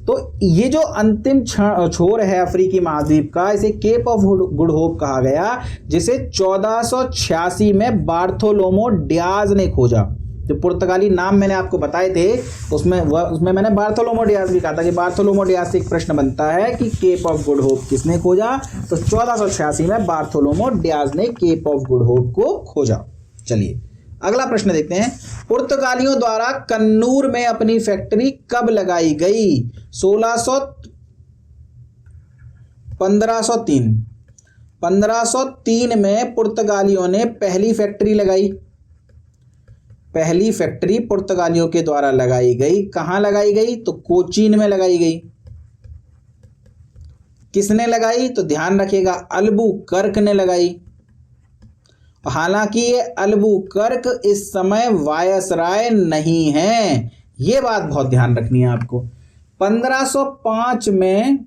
तो ये जो अंतिम छोर है अफ्रीकी महाद्वीप का, इसे केप ऑफ गुड होप कहा गया, जिसे 1486 में बार्थोलोमो डियाज ने खोजा। जो पुर्तगाली नाम मैंने आपको बताए थे उसमें मैंने बार्थोलोमो डियाज भी कहा था कि बार्थोलोमो डियाज से एक प्रश्न बनता है कि केप ऑफ गुड होप किसने खोजा। तो 1486 में बार्थोलोमो डियाज ने केप ऑफ गुड होप को खोजा। चलिए अगला प्रश्न देखते हैं। पुर्तगालियों द्वारा कन्नूर में अपनी फैक्ट्री कब लगाई गई? 1503 में पुर्तगालियों ने पहली फैक्ट्री लगाई। पहली फैक्ट्री पुर्तगालियों के द्वारा लगाई गई। कहां लगाई गई? तो कोचीन में लगाई गई। किसने लगाई? तो ध्यान रखिएगा, अल्बुकर्क ने लगाई। हालांकि ये अल्बुकर्क इस समय वायसराय नहीं है, ये बात बहुत ध्यान रखनी है आपको। 1505 में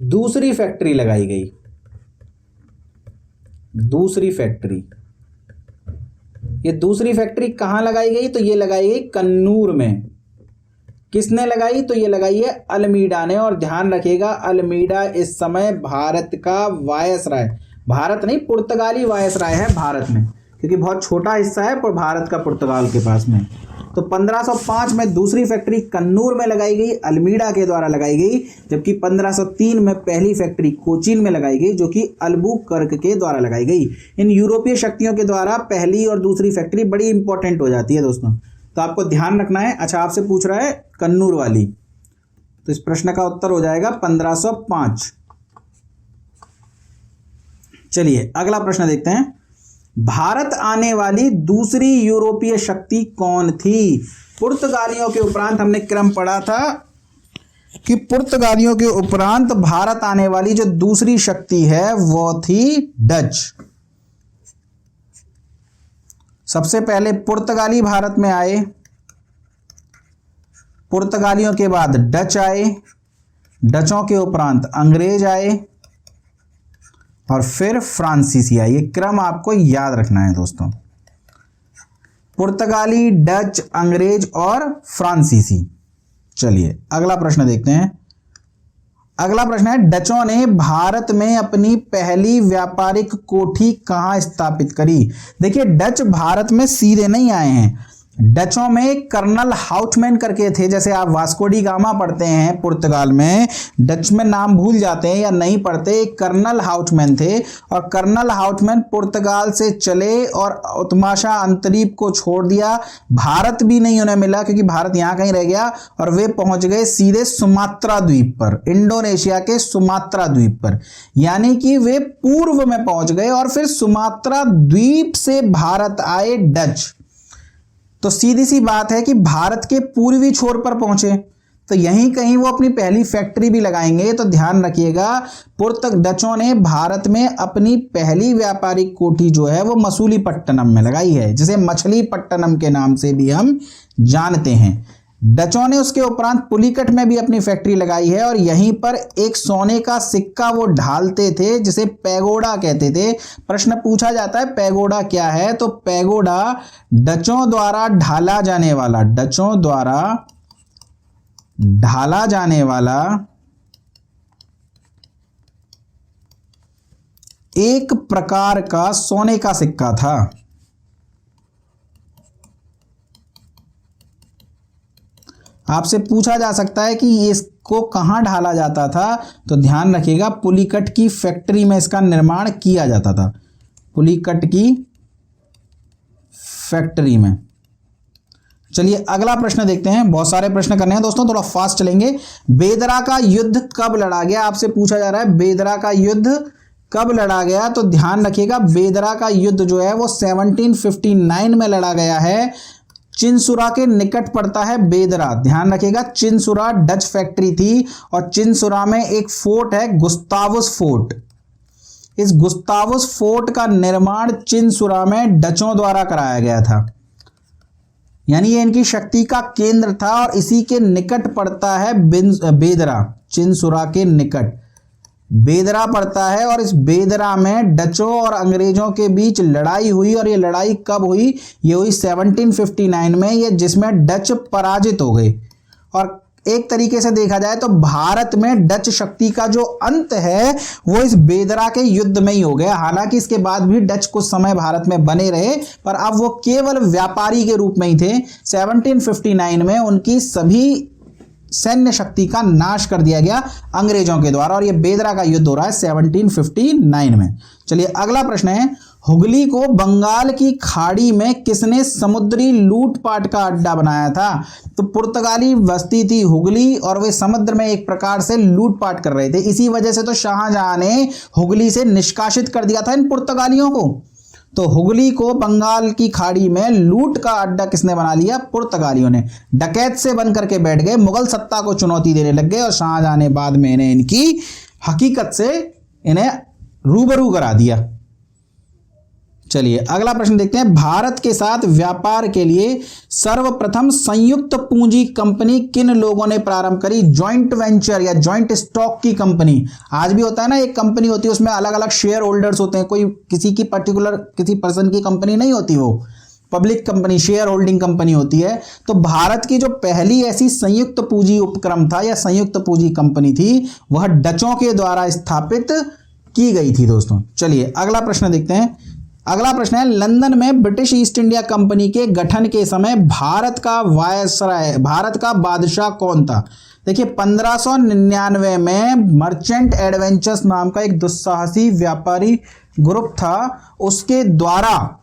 दूसरी फैक्ट्री लगाई गई। दूसरी फैक्ट्री, ये दूसरी फैक्ट्री कहां लगाई गई? तो ये लगाई गई कन्नूर में। किसने लगाई? तो ये लगाई है अल्मीडा ने। और ध्यान रखिएगा अल्मीडा इस समय भारत का वायसराय, भारत नहीं पुर्तगाली वायसराय है भारत में, क्योंकि बहुत छोटा हिस्सा है पर भारत का पुर्तगाल के पास में। तो 1505 में दूसरी फैक्ट्री कन्नूर में लगाई गई, अल्मीडा के द्वारा लगाई गई, जबकि 1503 में पहली फैक्ट्री कोचीन में लगाई गई, जो कि अल्बुकर्क के द्वारा लगाई गई। इन यूरोपीय शक्तियों के द्वारा पहली और दूसरी फैक्ट्री बड़ी इंपॉर्टेंट हो जाती है दोस्तों, तो आपको ध्यान रखना है। अच्छा, आपसे पूछ रहा है कन्नूर वाली, तो इस प्रश्न का उत्तर हो जाएगा 1505। चलिए अगला प्रश्न देखते हैं। भारत आने वाली दूसरी यूरोपीय शक्ति कौन थी? पुर्तगालियों के उपरांत हमने क्रम पढ़ा था कि पुर्तगालियों के उपरांत भारत आने वाली जो दूसरी शक्ति है वो थी डच। सबसे पहले पुर्तगाली भारत में आए, पुर्तगालियों के बाद डच आए, डचों के उपरांत अंग्रेज आए और फिर फ्रांसीसी आए। ये क्रम आपको याद रखना है दोस्तों, पुर्तगाली, डच, अंग्रेज और फ्रांसीसी। चलिए अगला प्रश्न देखते हैं। अगला प्रश्न है, डचों ने भारत में अपनी पहली व्यापारिक कोठी कहां स्थापित करी? देखिए डच भारत में सीधे नहीं आए हैं, डचों में कर्नल हाउटमैन करके थे, जैसे आप वास्को डी गामा पढ़ते हैं पुर्तगाल में, डच में नाम भूल जाते हैं या नहीं पढ़ते, कर्नल हाउटमैन थे और कर्नल हाउटमैन पुर्तगाल से चले और उत्तमाशा अंतरीप को छोड़ दिया। भारत भी नहीं उन्हें मिला क्योंकि भारत यहां कहीं रह गया और वे पहुंच गए सीधे सुमात्रा द्वीप पर, इंडोनेशिया के सुमात्रा द्वीप पर, यानी कि वे पूर्व में पहुंच गए और फिर सुमात्रा द्वीप से भारत आए डच। तो सीधी सी बात है कि भारत के पूर्वी छोर पर पहुंचे तो यहीं कहीं वो अपनी पहली फैक्ट्री भी लगाएंगे। तो ध्यान रखिएगा, डचों ने भारत में अपनी पहली व्यापारिक कोठी जो है वो मसूलीपट्टनम में लगाई है, जिसे मछलीपट्टनम के नाम से भी हम जानते हैं। डचों ने उसके उपरांत पुलिकट में भी अपनी फैक्ट्री लगाई है और यहीं पर एक सोने का सिक्का वो ढालते थे जिसे पैगोडा कहते थे। प्रश्न पूछा जाता है पैगोडा क्या है, तो पैगोडा डचों द्वारा ढाला जाने वाला, डचों द्वारा ढाला जाने वाला एक प्रकार का सोने का सिक्का था। आपसे पूछा जा सकता है कि इसको कहां ढाला जाता था, तो ध्यान रखिएगा पुलिकट की फैक्ट्री में इसका निर्माण किया जाता था, पुलिकट की फैक्ट्री में। चलिए अगला प्रश्न देखते हैं, बहुत सारे प्रश्न करने हैं दोस्तों, थोड़ा फास्ट चलेंगे। बेदरा का युद्ध कब लड़ा गया, आपसे पूछा जा रहा है बेदरा का युद्ध कब लड़ा गया। तो ध्यान रखिएगा बेदरा का युद्ध जो है वो 1759 में लड़ा गया है। चिनसुरा के निकट पड़ता है बेदरा, ध्यान रखिएगा चिनसुरा डच फैक्ट्री थी और चिनसुरा में एक फोर्ट है गुस्तावस फोर्ट। इस गुस्तावस फोर्ट का निर्माण चिनसुरा में डचों द्वारा कराया गया था, यानी ये इनकी शक्ति का केंद्र था और इसी के निकट पड़ता है बेदरा, चिनसुरा के निकट बेदरा पड़ता है और इस बेदरा में डचों और अंग्रेजों के बीच लड़ाई हुई और ये लड़ाई कब हुई, ये हुई 1759 में, ये जिसमें डच पराजित हो गए। और एक तरीके से देखा जाए तो भारत में डच शक्ति का जो अंत है वो इस बेदरा के युद्ध में ही हो गया। हालांकि इसके बाद भी डच कुछ समय भारत में बने रहे पर अब वो केवल व्यापारी के रूप में ही थे। 1759 में उनकी सभी सैन्य शक्ति का नाश कर दिया गया अंग्रेजों के द्वारा और यह बेदरा का युद्ध हो रहा है 1759 में। चलिए अगला प्रश्न है, हुगली को बंगाल की खाड़ी में किसने समुद्री लूटपाट का अड्डा बनाया था। तो पुर्तगाली बस्ती थी हुगली और वे समुद्र में एक प्रकार से लूटपाट कर रहे थे। इसी वजह से तो शाहजहां ने हुगली से निष्कासित कर दिया था इन पुर्तगालियों को। तो हुगली को बंगाल की खाड़ी में लूट का अड्डा किसने बना लिया, पुर्तगालियों ने। डकैत से बन करके बैठ गए, मुगल सत्ता को चुनौती देने लग गए और शाहजहां ने बाद में इन्हें इनकी हकीकत से इन्हें रूबरू करा दिया। चलिए अगला प्रश्न देखते हैं, भारत के साथ व्यापार के लिए सर्वप्रथम संयुक्त पूंजी कंपनी किन लोगों ने प्रारंभ करी। जॉइंट वेंचर या जॉइंट स्टॉक की कंपनी, आज भी होता है ना, एक कंपनी होती है उसमें अलग अलग शेयर होल्डर्स होते हैं, कोई किसी की पर्टिकुलर किसी पर्सन की कंपनी नहीं होती, वो public company share holding company होती है। तो भारत की जो पहली ऐसी संयुक्त पूंजी उपक्रम था या संयुक्त पूंजी कंपनी थी वह डचों के द्वारा स्थापित की गई थी दोस्तों। चलिए अगला प्रश्न देखते हैं। अगला प्रश्न है, लंदन में ब्रिटिश ईस्ट इंडिया कंपनी के गठन के समय भारत का वायसराय, भारत का बादशाह कौन था। देखिए 1599 में मर्चेंट एडवेंचर्स नाम का एक दुस्साहसी व्यापारी ग्रुप था, उसके द्वारा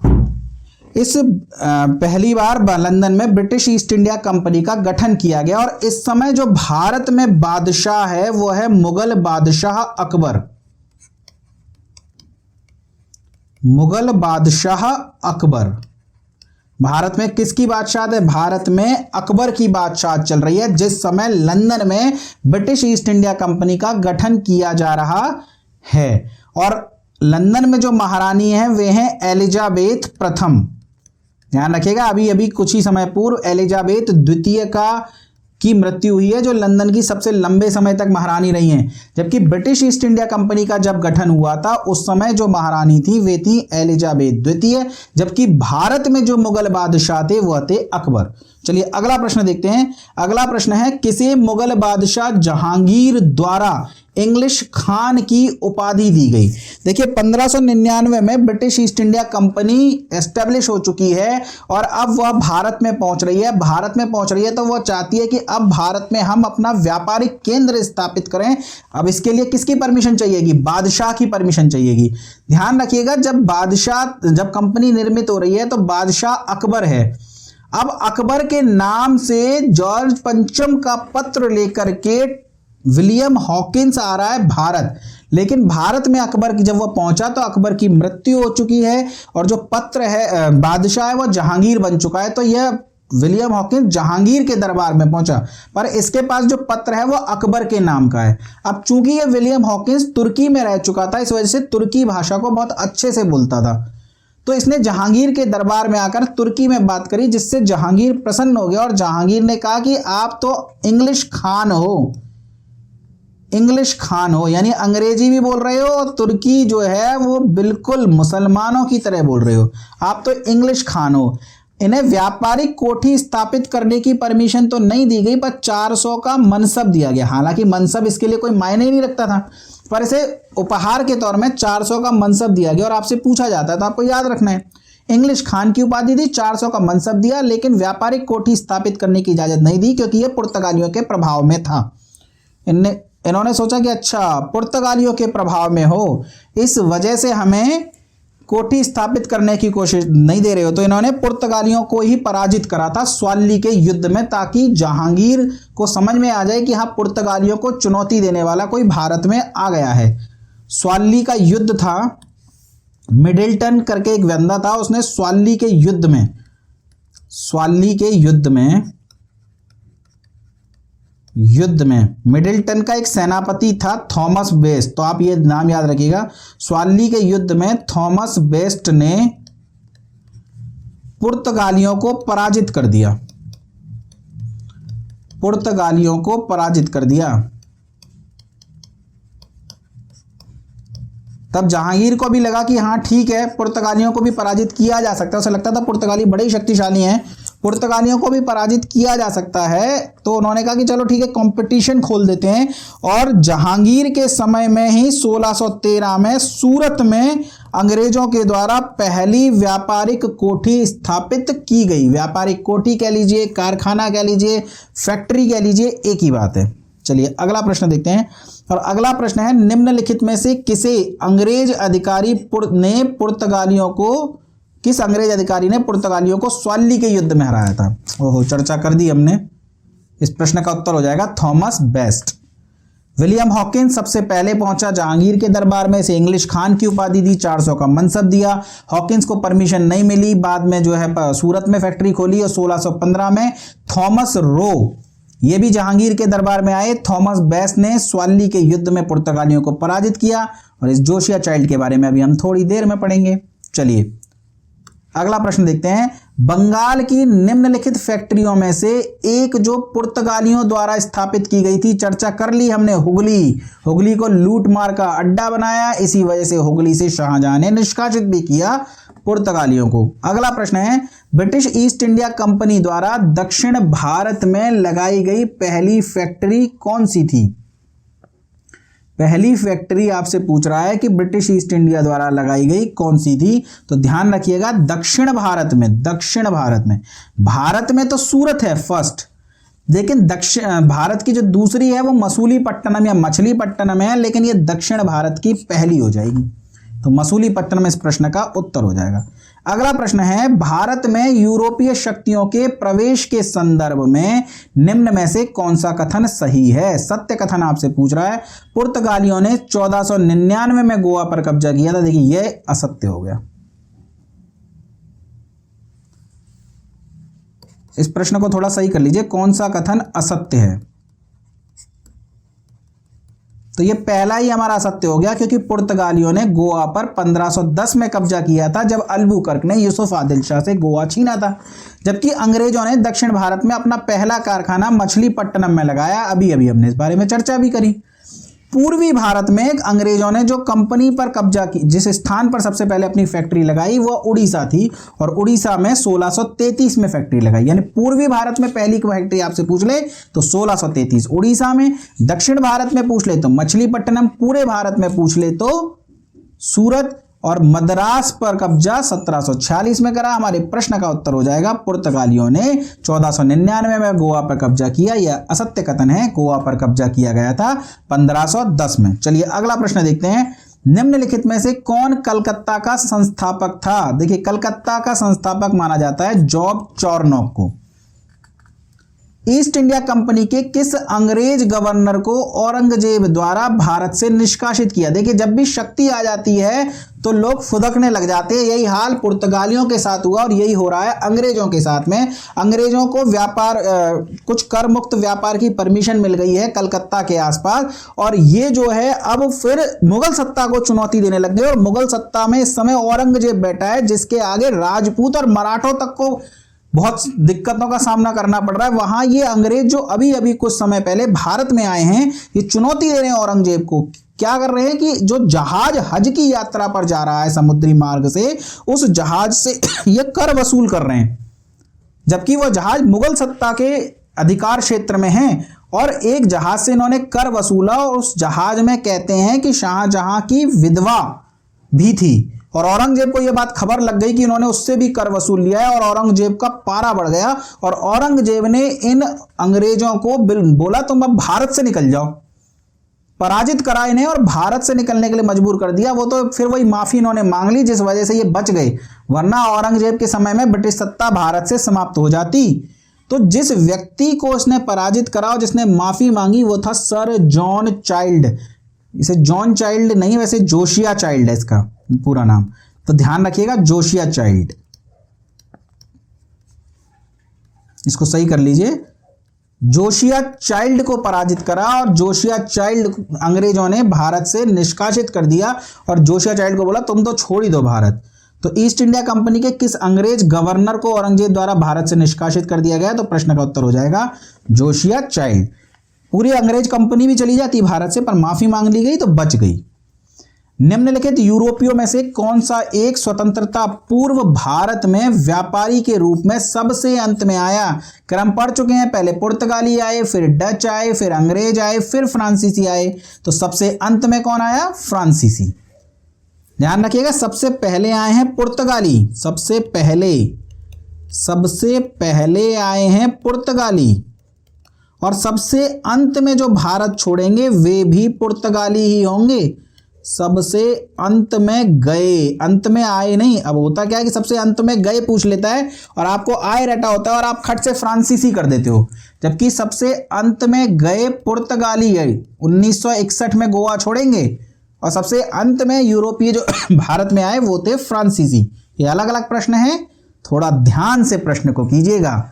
इस पहली बार लंदन में ब्रिटिश ईस्ट इंडिया कंपनी का गठन किया गया और इस समय जो भारत में बादशाह है वो है मुगल बादशाह अकबर। मुगल बादशाह अकबर। भारत में किसकी बादशाहत है, भारत में अकबर की बादशाहत चल रही है जिस समय लंदन में ब्रिटिश ईस्ट इंडिया कंपनी का गठन किया जा रहा है। और लंदन में जो महारानी है वे हैं एलिजाबेथ प्रथम। ध्यान रखिएगा अभी अभी कुछ ही समय पूर्व एलिजाबेथ द्वितीय की मृत्यु हुई है, जो लंदन की सबसे लंबे समय तक महारानी रही हैं। जबकि ब्रिटिश ईस्ट इंडिया कंपनी का जब गठन हुआ था उस समय जो महारानी थी वे थी एलिजाबेथ द्वितीय, जबकि भारत में जो मुगल बादशाह थे वह थे अकबर। चलिए अगला प्रश्न देखते हैं। अगला प्रश्न है, किसे मुगल बादशाह जहांगीर द्वारा इंग्लिश खान की उपाधि दी गई। देखिए 1599 में British East India company establish हो चुकी है और अब वह भारत में पहुंच रही है। भारत में पहुंच रही है तो वह चाहती है कि अब भारत में हम अपना व्यापारिक केंद्र स्थापित करें। अब इसके लिए किसकी परमिशन चाहिएगी? बादशाह की परमिशन चाहिएगी। ध्यान रखिएगा, जब कंपनी निर्मित हो रही है तो बादशाह अकबर है। अब अकबर के नाम से जॉर्ज पंचम का पत्र लेकर के विलियम हॉकिंस आ रहा है भारत। लेकिन भारत में अकबर की जब वह पहुंचा तो अकबर की मृत्यु हो चुकी है और जो पत्र है बादशाह है वह जहांगीर बन चुका है। तो यह विलियम हॉकिंस जहांगीर के दरबार में पहुंचा, पर इसके पास जो पत्र है वह अकबर के नाम का है। अब चूंकि यह विलियम हॉकिंस तुर्की में रह चुका था, इस वजह से तुर्की भाषा को बहुत अच्छे से बोलता था, तो इसने जहांगीर के दरबार में आकर तुर्की में बात करी, जिससे जहांगीर प्रसन्न हो गया और जहांगीर ने कहा कि आप तो इंग्लिश खान हो, इंग्लिश खान हो, यानी अंग्रेजी भी बोल रहे हो और तुर्की जो है वो बिल्कुल मुसलमानों की तरह बोल रहे हो, आप तो इंग्लिश खान हो। इन्हें व्यापारिक कोठी स्थापित करने की परमिशन तो नहीं दी गई, पर 400 का मनसब दिया गया। हालांकि मनसब इसके लिए कोई मायने ही नहीं रखता था, पर इसे उपहार के तौर में 400 का मनसब दिया गया। और आपसे पूछा जाता है तो आपको याद रखना है, इंग्लिश खान की उपाधि दी, 400 का मनसब दिया, लेकिन व्यापारिक कोठी स्थापित करने की इजाजत नहीं दी क्योंकि यह पुर्तगालियों के प्रभाव में था। इन्होंने सोचा कि अच्छा पुर्तगालियों के प्रभाव में हो, इस वजह से हमें कोठी स्थापित करने की कोशिश नहीं दे रहे हो। तो इन्होंने पुर्तगालियों को ही पराजित करा था स्वाली के युद्ध में, ताकि जहांगीर को समझ में आ जाए कि हाँ पुर्तगालियों को चुनौती देने वाला कोई भारत में आ गया है। स्वाली का युद्ध था, मिडिल्टन करके एक बंदा था, उसने स्वाली के युद्ध में मिडिल्टन का एक सेनापति था थॉमस बेस्ट, तो आप ये नाम याद रखिएगा। स्वाली के युद्ध में थॉमस बेस्ट ने पुर्तगालियों को पराजित कर दिया। तब जहांगीर को भी लगा कि हाँ ठीक है, पुर्तगालियों को भी पराजित किया जा सकता है। उसे लगता था पुर्तगाली बड़े ही शक्तिशाली हैं, पुर्तगालियों को भी पराजित किया जा सकता है। तो उन्होंने कहा कि चलो ठीक है, कंपटीशन खोल देते हैं। और जहांगीर के समय में ही 1613 में सूरत में अंग्रेजों के द्वारा पहली व्यापारिक कोठी स्थापित की गई। व्यापारिक कोठी कह लीजिए, कारखाना कह लीजिए, फैक्ट्री कह लीजिए, एक ही बात है। चलिए अगला प्रश्न देखते हैं। और अगला प्रश्न है, निम्नलिखित में से किस अंग्रेज अधिकारी ने पुर्तगालियों को स्वाली के युद्ध में हराया था? ओहो, चर्चा कर दी हमने। इस प्रश्न का उत्तर हो जाएगा थॉमस बेस्ट। विलियम हॉकिंस सबसे पहले पहुंचा जहांगीर के दरबार में, इसे इंग्लिश खान की उपाधि दी, 400 का मनसब दिया। हॉकिंस को परमिशन नहीं मिली, बाद में जो है सूरत में फैक्ट्री खोली और 1615 में थॉमस रो ये भी जहांगीर के दरबार में आए। थॉमस बेस्ट ने स्वाली के युद्ध में पुर्तगालियों को पराजित किया। और इस जोशिया चाइल्ड के बारे में अभी हम थोड़ी देर में पढ़ेंगे। चलिए अगला प्रश्न देखते हैं। बंगाल की निम्नलिखित फैक्ट्रियों में से एक जो पुर्तगालियों द्वारा स्थापित की गई थी, चर्चा कर ली हमने, हुगली को लूट मार का अड्डा बनाया, इसी वजह से हुगली से शाहजहां ने निष्कासित भी किया पुर्तगालियों को। अगला प्रश्न है, ब्रिटिश ईस्ट इंडिया कंपनी द्वारा दक्षिण भारत में लगाई गई पहली फैक्ट्री कौन सी थी? पहली फैक्ट्री आपसे पूछ रहा है कि ब्रिटिश ईस्ट इंडिया द्वारा लगाई गई कौन सी थी। तो ध्यान रखिएगा, दक्षिण भारत में भारत में तो सूरत है फर्स्ट, लेकिन दक्षिण भारत की जो दूसरी है वो मसूलीपट्टनम या मछलीपट्टनम है, लेकिन ये दक्षिण भारत की पहली हो जाएगी। तो मसूलीपट्टनम इस प्रश्न का उत्तर हो जाएगा। अगला प्रश्न है, भारत में यूरोपीय शक्तियों के प्रवेश के संदर्भ में निम्न में से कौन सा कथन सही है? सत्य कथन आपसे पूछ रहा है। पुर्तगालियों ने 1499 में गोवा पर कब्जा किया था। देखिए यह असत्य हो गया। इस प्रश्न को थोड़ा सही कर लीजिए, कौन सा कथन असत्य है? तो ये पहला ही हमारा असत्य हो गया, क्योंकि पुर्तगालियों ने गोवा पर 1510 में कब्जा किया था, जब अल्बुकर्क ने यूसुफ आदिल शाह से गोवा छीना था। जबकि अंग्रेजों ने दक्षिण भारत में अपना पहला कारखाना मछलीपट्टनम में लगाया। अभी हमने इस बारे में चर्चा भी करी। पूर्वी भारत में अंग्रेजों ने जो कंपनी पर कब्जा की, जिस स्थान पर सबसे पहले अपनी फैक्ट्री लगाई वो उड़ीसा थी, और उड़ीसा में 1633 में फैक्ट्री लगाई। यानी पूर्वी भारत में पहली फैक्ट्री आपसे पूछ ले तो 1633 उड़ीसा में, दक्षिण भारत में पूछ ले तो मछलीपट्टनम, पूरे भारत में पूछ ले तो सूरत, और मद्रास पर कब्जा 1746 में करा। हमारे प्रश्न का उत्तर हो जाएगा पुर्तगालियों ने 1499 में गोवा पर कब्जा किया। यह असत्य कथन है, गोवा पर कब्जा किया गया था 1510 में। चलिए अगला प्रश्न देखते हैं। निम्नलिखित में से कौन कलकत्ता का संस्थापक था? देखिए कलकत्ता का संस्थापक माना जाता है जॉब चॉर्नोक को। ईस्ट इंडिया कंपनी के किस अंग्रेज गवर्नर को औरंगजेब द्वारा भारत से निष्कासित किया? देखिए जब भी शक्ति आ जाती है तो लोग फुदकने लग जाते हैं। यही हाल पुर्तगालियों के साथ हुआ और यही हो रहा है अंग्रेजों के साथ में। अंग्रेजों को व्यापार कुछ कर मुक्त व्यापार की परमिशन मिल गई है कलकत्ता के आसपास, और ये जो है अब फिर मुगल सत्ता को चुनौती देने लग गए। और मुगल सत्ता में इस समय औरंगजेब बैठा है, जिसके आगे राजपूत और मराठों तक को बहुत दिक्कतों का सामना करना पड़ रहा है। वहां ये अंग्रेज जो अभी अभी कुछ समय पहले भारत में आए हैं, ये चुनौती दे रहे हैं औरंगजेब को। क्या कर रहे हैं कि जो जहाज हज की यात्रा पर जा रहा है समुद्री मार्ग से, उस जहाज से ये कर वसूल कर रहे हैं, जबकि वो जहाज मुगल सत्ता के अधिकार क्षेत्र में है। और एक जहाज से इन्होंने कर वसूला, और उस जहाज में कहते हैं कि शाहजहां की विधवा भी थी। और औरंगजेब को यह बात खबर लग गई कि इन्होंने उससे भी कर वसूल लिया है, और औरंगजेब का पारा बढ़ गया। और औरंगजेब ने इन अंग्रेजों को बोला तुम अब भारत से निकल जाओ, पराजित करा इन्हें और भारत से निकलने के लिए मजबूर कर दिया। वो तो फिर वही माफी इन्होंने मांग ली, जिस वजह से ये बच गए, वरना औरंगजेब के समय में ब्रिटिश सत्ता भारत से समाप्त हो जाती। तो जिस व्यक्ति को उसने पराजित करा और जिसने माफी मांगी वो था सर जॉन चाइल्ड। इसे जॉन चाइल्ड नहीं, वैसे जोशिया चाइल्ड है इसका पूरा नाम, तो ध्यान रखिएगा जोशिया चाइल्ड, इसको सही कर लीजिए। जोशिया चाइल्ड को पराजित करा और जोशिया चाइल्ड अंग्रेजों ने भारत से निष्कासित कर दिया, और जोशिया चाइल्ड को बोला तुम तो छोड़ ही दो भारत। तो ईस्ट इंडिया कंपनी के किस अंग्रेज गवर्नर को औरंगजेब द्वारा भारत से निष्कासित कर दिया गया? तो प्रश्न का उत्तर हो जाएगा जोशिया चाइल्ड। पूरी अंग्रेज कंपनी भी चली जाती भारत से, पर माफी मांग ली गई तो बच गई। निम्नलिखित यूरोपियों में से कौन सा एक स्वतंत्रता पूर्व भारत में व्यापारी के रूप में सबसे अंत में आया? क्रम पढ़ चुके हैं, पहले पुर्तगाली आए, फिर डच आए, फिर अंग्रेज आए, फिर फ्रांसीसी आए। तो सबसे अंत में कौन आया? फ्रांसीसी। ध्यान रखिएगा, सबसे पहले आए हैं पुर्तगाली, सबसे पहले आए हैं पुर्तगाली, और सबसे अंत में जो भारत छोड़ेंगे वे भी पुर्तगाली ही होंगे। सबसे अंत में गए, अंत में आए नहीं। अब होता क्या है कि सबसे अंत में गए पूछ लेता है और आपको आए रटा होता है और आप खट से फ्रांसीसी कर देते हो, जबकि सबसे अंत में गए पुर्तगाली है। 1961 में गोवा छोड़ेंगे, और सबसे अंत में यूरोपीय जो भारत में आए वो थे फ्रांसीसी। ये अलग अलग प्रश्न है, थोड़ा ध्यान से प्रश्न को कीजिएगा।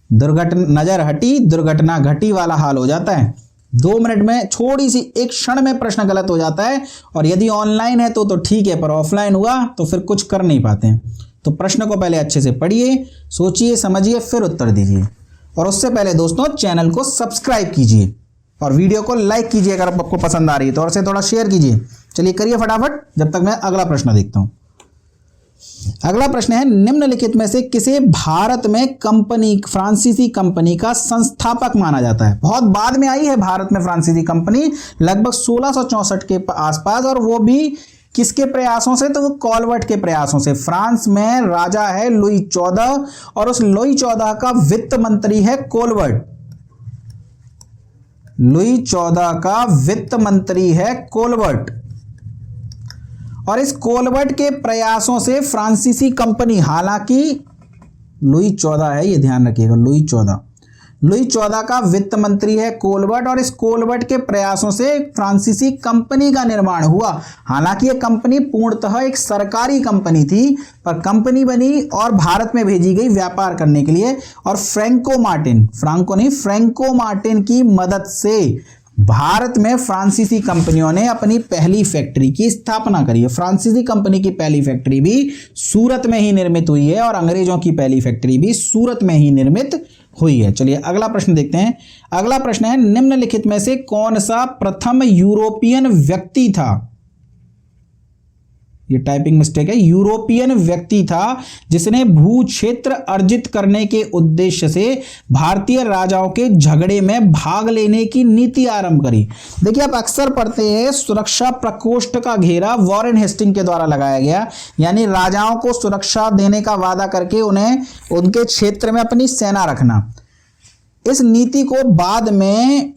दुर्घटना नजर हटी दुर्घटना घटी वाला हाल हो जाता है। 2 मिनट में थोड़ी सी एक क्षण में प्रश्न गलत हो जाता है, और यदि ऑनलाइन है तो ठीक है, पर ऑफलाइन हुआ तो फिर कुछ कर नहीं पाते हैं। तो प्रश्न को पहले अच्छे से पढ़िए, सोचिए, समझिए, फिर उत्तर दीजिए। और उससे पहले दोस्तों चैनल को सब्सक्राइब कीजिए और वीडियो को लाइक कीजिए अगर आपको पसंद आ रही है तो, और से थोड़ा शेयर कीजिए। चलिए करिए फटाफट, जब तक मैं अगला प्रश्न देखता हूं। अगला प्रश्न है, निम्नलिखित में से किसे भारत में फ्रांसीसी कंपनी का संस्थापक माना जाता है? बहुत बाद में आई है भारत में फ्रांसीसी कंपनी, लगभग 1664 के आसपास, और वो भी किसके प्रयासों से? तो वो कॉलवर्ट के प्रयासों से। फ्रांस में राजा है लुई 14, और उस लुई 14 का वित्त मंत्री है कोलवर्ट। लुई 14 का वित्त मंत्री है कोलवर्ट, और इस कोलवर्ट के प्रयासों से फ्रांसीसी कंपनी, हालांकि लुई 14 है, ये ध्यान रखिएगा, लुई 14 का वित्त मंत्री है कोलवर्ट, और इस कोलवर्ट के प्रयासों से फ्रांसीसी कंपनी का निर्माण हुआ। हालांकि ये कंपनी पूर्णतः एक सरकारी कंपनी थी, पर कंपनी बनी और भारत में भेजी गई व्यापार करने के लिए, और फ्रैंको मार्टिन की मदद से भारत में फ्रांसीसी कंपनियों ने अपनी पहली फैक्ट्री की स्थापना करी है। फ्रांसीसी कंपनी की पहली फैक्ट्री भी सूरत में ही निर्मित हुई है, और अंग्रेजों की पहली फैक्ट्री भी सूरत में ही निर्मित हुई है। चलिए अगला प्रश्न देखते हैं। अगला प्रश्न है, निम्नलिखित में से कौन सा प्रथम यूरोपियन व्यक्ति था, ये टाइपिंग मिस्टेक है, यूरोपियन व्यक्ति था जिसने भू क्षेत्र अर्जित करने के उद्देश्य से भारतीय राजाओं के झगड़े में भाग लेने की नीति आरंभ करी। देखिए आप अक्सर पढ़ते हैं सुरक्षा प्रकोष्ठ का घेरा वॉरेन हेस्टिंग के द्वारा लगाया गया, यानी राजाओं को सुरक्षा देने का वादा करके उन्हें उनके क्षेत्र में अपनी सेना रखना। इस नीति को बाद में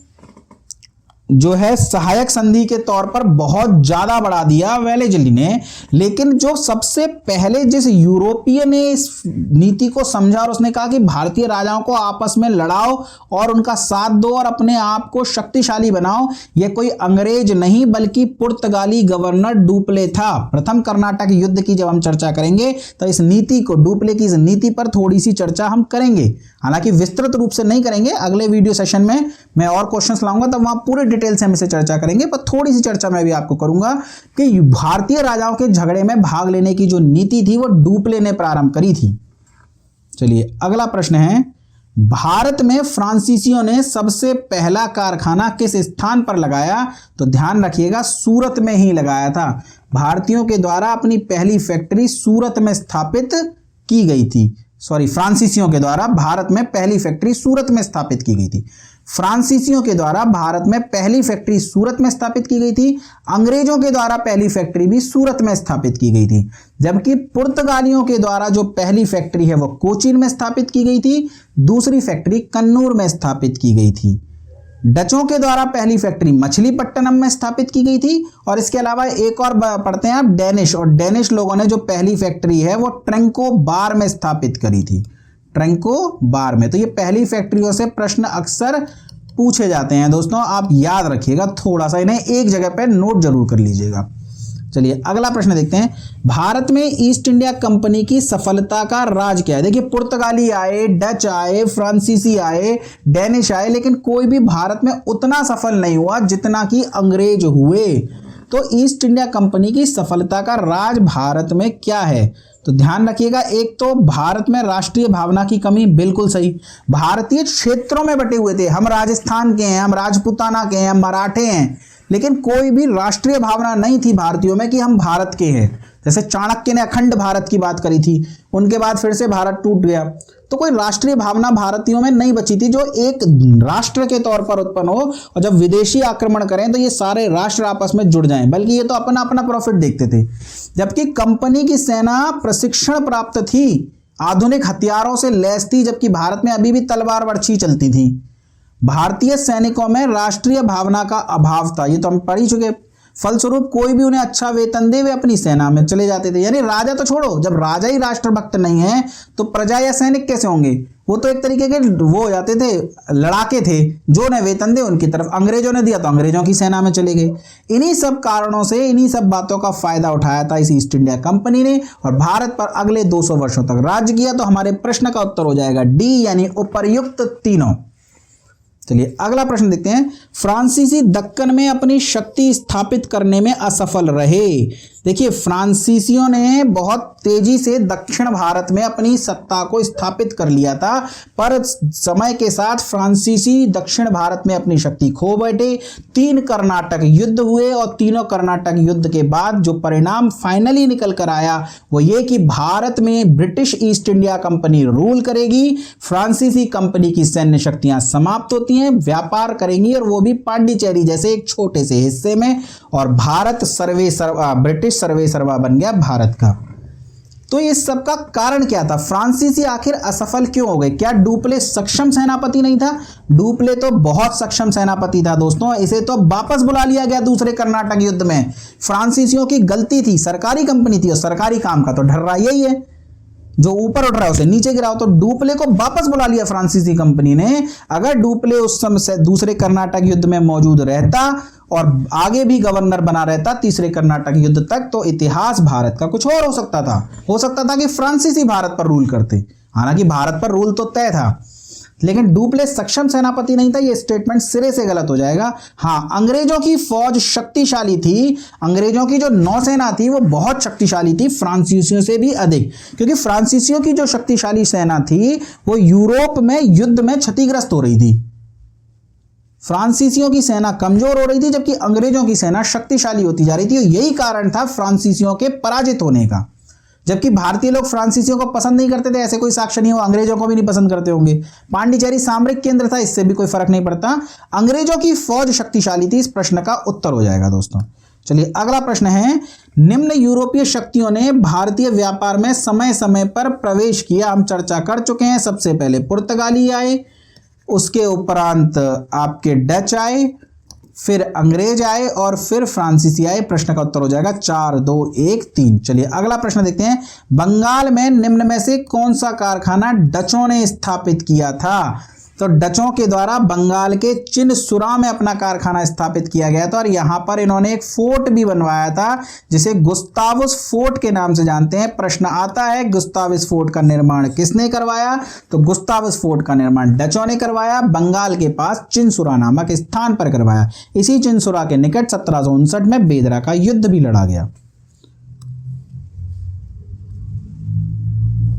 जो है सहायक संधि के तौर पर बहुत ज्यादा बढ़ा दिया वेलेज़ली ने, लेकिन जो सबसे पहले जिस यूरोपीय ने इस नीति को समझा और उसने कहा कि भारतीय राजाओं को आपस में लड़ाओ और उनका साथ दो और अपने आप को शक्तिशाली बनाओ, यह कोई अंग्रेज नहीं बल्कि पुर्तगाली गवर्नर डुप्ले था। प्रथम कर्नाटक युद्ध की जब हम चर्चा करेंगे तो इस नीति को, डुप्ले की इस नीति पर थोड़ी सी चर्चा हम करेंगे, हालांकि विस्तृत रूप से नहीं करेंगे। अगले वीडियो सेशन में मैं और क्वेश्चंस लाऊंगा तब वहां पूरे डिटेल से हम इसे चर्चा करेंगे, पर थोड़ी सी चर्चा मैं भी आपको करूंगा कि भारतीय राजाओं के झगड़े में भाग लेने की जो नीति थी वो डुप्ले ने प्रारंभ करी थी। चलिए अगला प्रश्न है, भारत में फ्रांसीसियों ने सबसे पहला कारखाना किस स्थान पर लगाया? तो ध्यान रखिएगा सूरत में ही लगाया था। भारतीयों के द्वारा अपनी पहली फैक्ट्री सूरत में स्थापित की गई थी। फ्रांसीसियों के द्वारा भारत में पहली फैक्ट्री सूरत में स्थापित की गई थी। फ्रांसीसियों के द्वारा भारत में पहली फैक्ट्री सूरत में स्थापित की गई थी। अंग्रेजों के द्वारा पहली फैक्ट्री भी सूरत में स्थापित की गई थी, जबकि पुर्तगालियों के द्वारा जो पहली फैक्ट्री है वो कोचीन में स्थापित की गई थी, दूसरी फैक्ट्री कन्नूर में स्थापित की गई थी। डचों के द्वारा पहली फैक्ट्री मछलीपट्टनम में स्थापित की गई थी, और इसके अलावा एक और पढ़ते हैं आप डेनिश, और डेनिश लोगों ने जो पहली फैक्ट्री है वो ट्रेंको बार में स्थापित करी थी, ट्रेंको बार में। तो ये पहली फैक्ट्रियों से प्रश्न अक्सर पूछे जाते हैं दोस्तों, आप याद रखिएगा, थोड़ा सा इन्हें एक जगह पर नोट जरूर कर लीजिएगा। चलिए अगला प्रश्न देखते हैं, भारत में ईस्ट इंडिया कंपनी की सफलता का राज क्या है? देखिए पुर्तगाली आए, डच आए, फ्रांसीसी आए, डेनिश आए, लेकिन कोई भी भारत में उतना सफल नहीं हुआ जितना कि अंग्रेज हुए। तो ईस्ट इंडिया कंपनी की सफलता का राज भारत में क्या है? तो ध्यान रखिएगा, एक तो भारत में राष्ट्रीय भावना की कमी, बिल्कुल सही। भारतीय क्षेत्रों में बटे हुए थे, हम राजस्थान के हैं, हम राजपूताना के हैं, हम मराठे हैं, लेकिन कोई भी राष्ट्रीय भावना नहीं थी भारतीयों में कि हम भारत के हैं। जैसे चाणक्य ने अखंड भारत की बात करी थी, उनके बाद फिर से भारत टूट गया, तो कोई राष्ट्रीय भावना भारतीयों में नहीं बची थी जो एक राष्ट्र के तौर पर उत्पन्न हो, और जब विदेशी आक्रमण करें तो ये सारे राष्ट्र आपस में जुड़ जाएं, बल्कि ये तो अपना अपना प्रॉफिट देखते थे। जबकि कंपनी की सेना प्रशिक्षण प्राप्त थी, आधुनिक हथियारों से लैस थी, जबकि भारत में अभी भी तलवार बर्छी चलती थी। भारतीय सैनिकों में राष्ट्रीय भावना का अभाव था, ये तो हम पढ़ ही चुके। फलस्वरूप कोई भी उन्हें अच्छा वेतन दे वे अपनी सेना में चले जाते थे। यानी राजा तो छोड़ो, जब राजा ही राष्ट्रभक्त नहीं है तो प्रजा या सैनिक कैसे होंगे? वो तो एक तरीके के वो हो जाते थे, लड़ाके थे, जो उन्हें वेतन दे उनकी तरफ। अंग्रेजों ने दिया तो अंग्रेजों की सेना में चले गए। इन्हीं सब कारणों से, इन्हीं सब बातों का फायदा उठाया था इस ईस्ट इंडिया कंपनी ने, और भारत पर अगले 200 वर्षों तक राज्य किया। तो हमारे प्रश्न का उत्तर हो जाएगा डी, यानी उपर्युक्त तीनों। चलिए अगला प्रश्न देखते हैं, फ्रांसीसी दक्कन में अपनी शक्ति स्थापित करने में असफल रहे। देखिए फ्रांसीसियों ने बहुत तेजी से दक्षिण भारत में अपनी सत्ता को स्थापित कर लिया था, पर समय के साथ फ्रांसीसी दक्षिण भारत में अपनी शक्ति खो बैठे। 3 कर्नाटक युद्ध हुए, और तीनों कर्नाटक युद्ध के बाद जो परिणाम फाइनली निकल कर आया वो ये कि भारत में British East India company rule करेगी, फ्रांसीसी कंपनी की सैन्य शक्तियां समाप्त होती हैं, व्यापार करेंगी, और वो भी पांडिचेरी जैसे एक छोटे से हिस्से में, और भारत ब्रिटिश सर्वे सर्वा बन गया भारत का। तो इस सब का कारण क्या था? फ्रांसीसी आखिर असफल क्यों हो गए? क्या डुप्ले सक्षम सेनापति नहीं था? डुप्ले तो बहुत सक्षम सेनापति था दोस्तों, इसे तो वापस बुला लिया गया दूसरे कर्नाटक युद्ध में। फ्रांसीसियों की गलती थी, सरकारी कंपनी थी, और सरकारी काम का तो ढर्रा यही है, जो ऊपर उठ रहा है उसे नीचे गिराओ। तो डुप्ले को वापस बुला लिया फ्रांसीसी कंपनी ने। अगर डुप्ले उस समय से दूसरे कर्नाटक युद्ध में मौजूद रहता और आगे भी गवर्नर बना रहता तीसरे कर्नाटक युद्ध तक, तो इतिहास भारत का कुछ और हो सकता था। हो सकता था कि फ्रांसीसी भारत पर रूल करते, हालांकि भारत पर रूल तो तय था। लेकिन डुप्लेस सक्षम सेनापति नहीं था, ये स्टेटमेंट सिरे से गलत हो जाएगा। हाँ, अंग्रेजों की फौज शक्तिशाली थी, अंग्रेजों की जो नौसेना थी वो बहुत शक्तिशाली थी, फ्रांसीसियों से भी अधिक, क्योंकि फ्रांसीसियों की जो शक्तिशाली सेना थी वो यूरोप में युद्ध में क्षतिग्रस्त हो रही थी। फ्रांसीसियों की सेना कमजोर हो रही थी जबकि अंग्रेजों की सेना शक्तिशाली होती जा रही थी, और यही कारण था फ्रांसीसियों के पराजित होने का। जबकि भारतीय लोग फ्रांसीसियों को पसंद नहीं करते थे, ऐसे कोई साक्ष्य नहीं हो, अंग्रेजों को भी नहीं पसंद करते होंगे। पांडिचेरी सामरिक केंद्र था, इससे भी कोई फर्क नहीं पड़ता। अंग्रेजों की फौज शक्तिशाली थी, इस प्रश्न का उत्तर हो जाएगा दोस्तों। चलिए अगला प्रश्न है, निम्न यूरोपीय शक्तियों ने भारतीय व्यापार में समय समय पर प्रवेश किया। हम चर्चा कर चुके हैं। सबसे पहले पुर्तगाली आए, उसके उपरांत आपके डच आए, फिर अंग्रेज आए और फिर फ्रांसीसी आए। प्रश्न का उत्तर हो जाएगा 4, 2, 1, 3। चलिए अगला प्रश्न देखते हैं, बंगाल में निम्न में से कौन सा कारखाना डचों ने स्थापित किया था? तो डचों के द्वारा बंगाल के चिनसुरा में अपना कारखाना स्थापित किया गया था, और यहां पर इन्होंने एक फोर्ट भी बनवाया था जिसे गुस्तावस फोर्ट के नाम से जानते हैं। प्रश्न आता है, गुस्तावस फोर्ट का निर्माण किसने करवाया? तो गुस्तावस फोर्ट का निर्माण डचों ने करवाया, बंगाल के पास चिनसुरा नामक स्थान पर करवाया। इसी चिनसुरा के निकट 1759 में बेदरा का युद्ध भी लड़ा गया।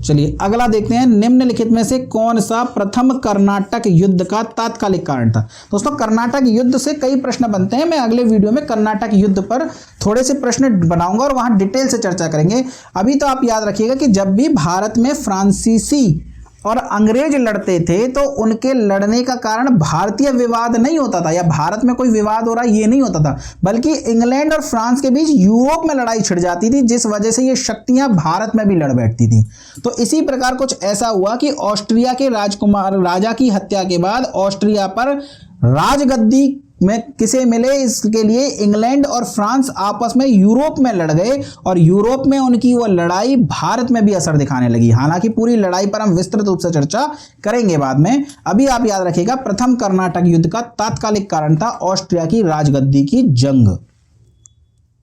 चलिए अगला देखते हैं, निम्नलिखित में से कौन सा प्रथम कर्नाटक युद्ध का तात्कालिक कारण था? दोस्तों कर्नाटक युद्ध से कई प्रश्न बनते हैं। मैं अगले वीडियो में कर्नाटक युद्ध पर थोड़े से प्रश्न बनाऊंगा और वहां डिटेल से चर्चा करेंगे। अभी तो आप याद रखिएगा कि जब भी भारत में फ्रांसीसी और अंग्रेज लड़ते थे तो उनके लड़ने का कारण भारतीय विवाद नहीं होता था, या भारत में कोई विवाद हो रहा है ये नहीं होता था, बल्कि इंग्लैंड और फ्रांस के बीच यूरोप में लड़ाई छिड़ जाती थी, जिस वजह से ये शक्तियां भारत में भी लड़ बैठती थी। तो इसी प्रकार कुछ ऐसा हुआ कि ऑस्ट्रिया के राजा की हत्या के बाद ऑस्ट्रिया पर राजगद्दी में किसे मिले, इसके लिए इंग्लैंड और फ्रांस आपस में यूरोप में लड़ गए, और यूरोप में उनकी वो लड़ाई भारत में भी असर दिखाने लगी। हालांकि पूरी लड़ाई पर हम विस्तृत रूप से चर्चा करेंगे बाद में। अभी आप याद रखिएगा, प्रथम कर्नाटक युद्ध का तात्कालिक कारण था ऑस्ट्रिया की राजगद्दी की जंग,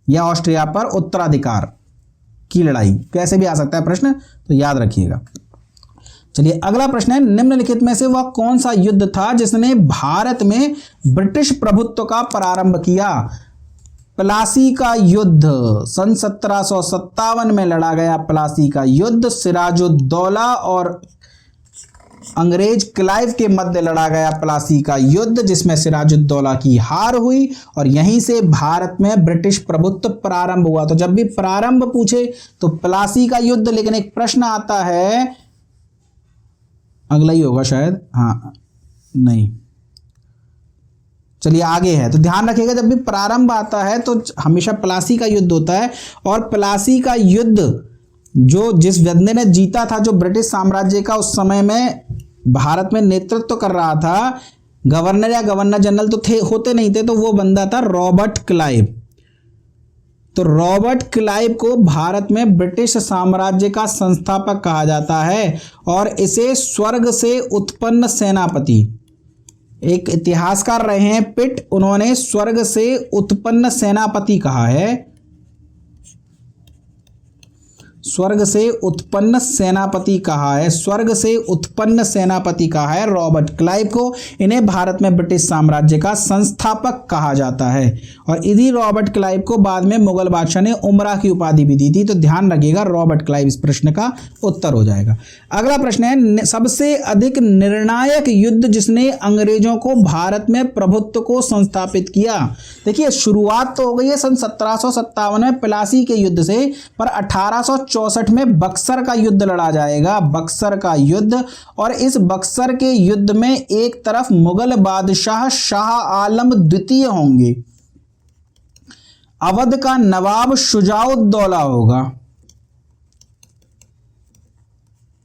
या ऑस्ट्रिया पर उत्तराधिकार की लड़ाई। कैसे भी आ सकता है प्रश्न, तो याद रखिएगा। चलिए अगला प्रश्न है, निम्नलिखित में से वह कौन सा युद्ध था जिसने भारत में ब्रिटिश प्रभुत्व का प्रारंभ किया? प्लासी का युद्ध सन 1757 में लड़ा गया। प्लासी का युद्ध सिराजुद्दौला और अंग्रेज क्लाइव के मध्य लड़ा गया प्लासी का युद्ध, जिसमें सिराजुद्दौला की हार हुई, और यहीं से भारत में ब्रिटिश प्रभुत्व प्रारंभ हुआ। तो जब भी प्रारंभ पूछे तो प्लासी का युद्ध, लेकिन एक प्रश्न आता है, अगला ही होगा शायद, हाँ नहीं, चलिए आगे है, तो ध्यान रखिएगा जब भी प्रारंभ आता है तो हमेशा प्लासी का युद्ध होता है। और प्लासी का युद्ध जो जिस बंदे ने जीता था, जो ब्रिटिश साम्राज्य का उस समय में भारत में नेतृत्व कर रहा था, गवर्नर या गवर्नर जनरल तो थे होते नहीं थे, तो वो बंदा था रॉबर्ट क्लाइव। तो रॉबर्ट क्लाइव को भारत में ब्रिटिश साम्राज्य का संस्थापक कहा जाता है, और इसे स्वर्ग से उत्पन्न सेनापति, एक इतिहासकार रहे हैं पिट, उन्होंने स्वर्ग से उत्पन्न सेनापति कहा है, स्वर्ग से उत्पन्न सेनापति कहा है, स्वर्ग से उत्पन्न सेनापति कहा है रॉबर्ट क्लाइव को। इन्हें भारत में ब्रिटिश साम्राज्य का संस्थापक कहा जाता है, और इन्हीं रॉबर्ट क्लाइव को बाद में मुगल बादशाह ने उमरा की उपाधि भी दी थी। तो ध्यान रखिएगा, रॉबर्ट क्लाइव इस प्रश्न का उत्तर हो जाएगा। अगला प्रश्न है, सबसे अधिक निर्णायक युद्ध जिसने अंग्रेजों को भारत में प्रभुत्व को संस्थापित किया। देखिए शुरुआत तो हो गई है सन 1757 में प्लासी के युद्ध से, पर 1864 में बक्सर का युद्ध लड़ा जाएगा, बक्सर का युद्ध। और इस बक्सर के युद्ध में एक तरफ मुगल बादशाह शाह आलम द्वितीय होंगे, अवध का नवाब शुजाउद्दौला होगा,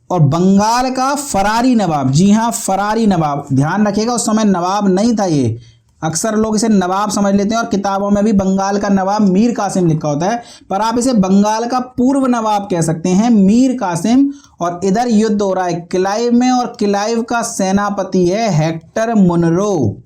और बंगाल का फरारी नवाब, जी हां फरारी नवाब, ध्यान रखिएगा उस समय नवाब नहीं था ये, अक्सर लोग इसे नवाब समझ लेते हैं, और किताबों में भी बंगाल का नवाब मीर कासिम लिखा होता है, पर आप इसे बंगाल का पूर्व नवाब कह सकते हैं, मीर कासिम। और इधर युद्ध हो रहा है क्लाइव में, और क्लाइव का सेनापति है हेक्टर मुनरो,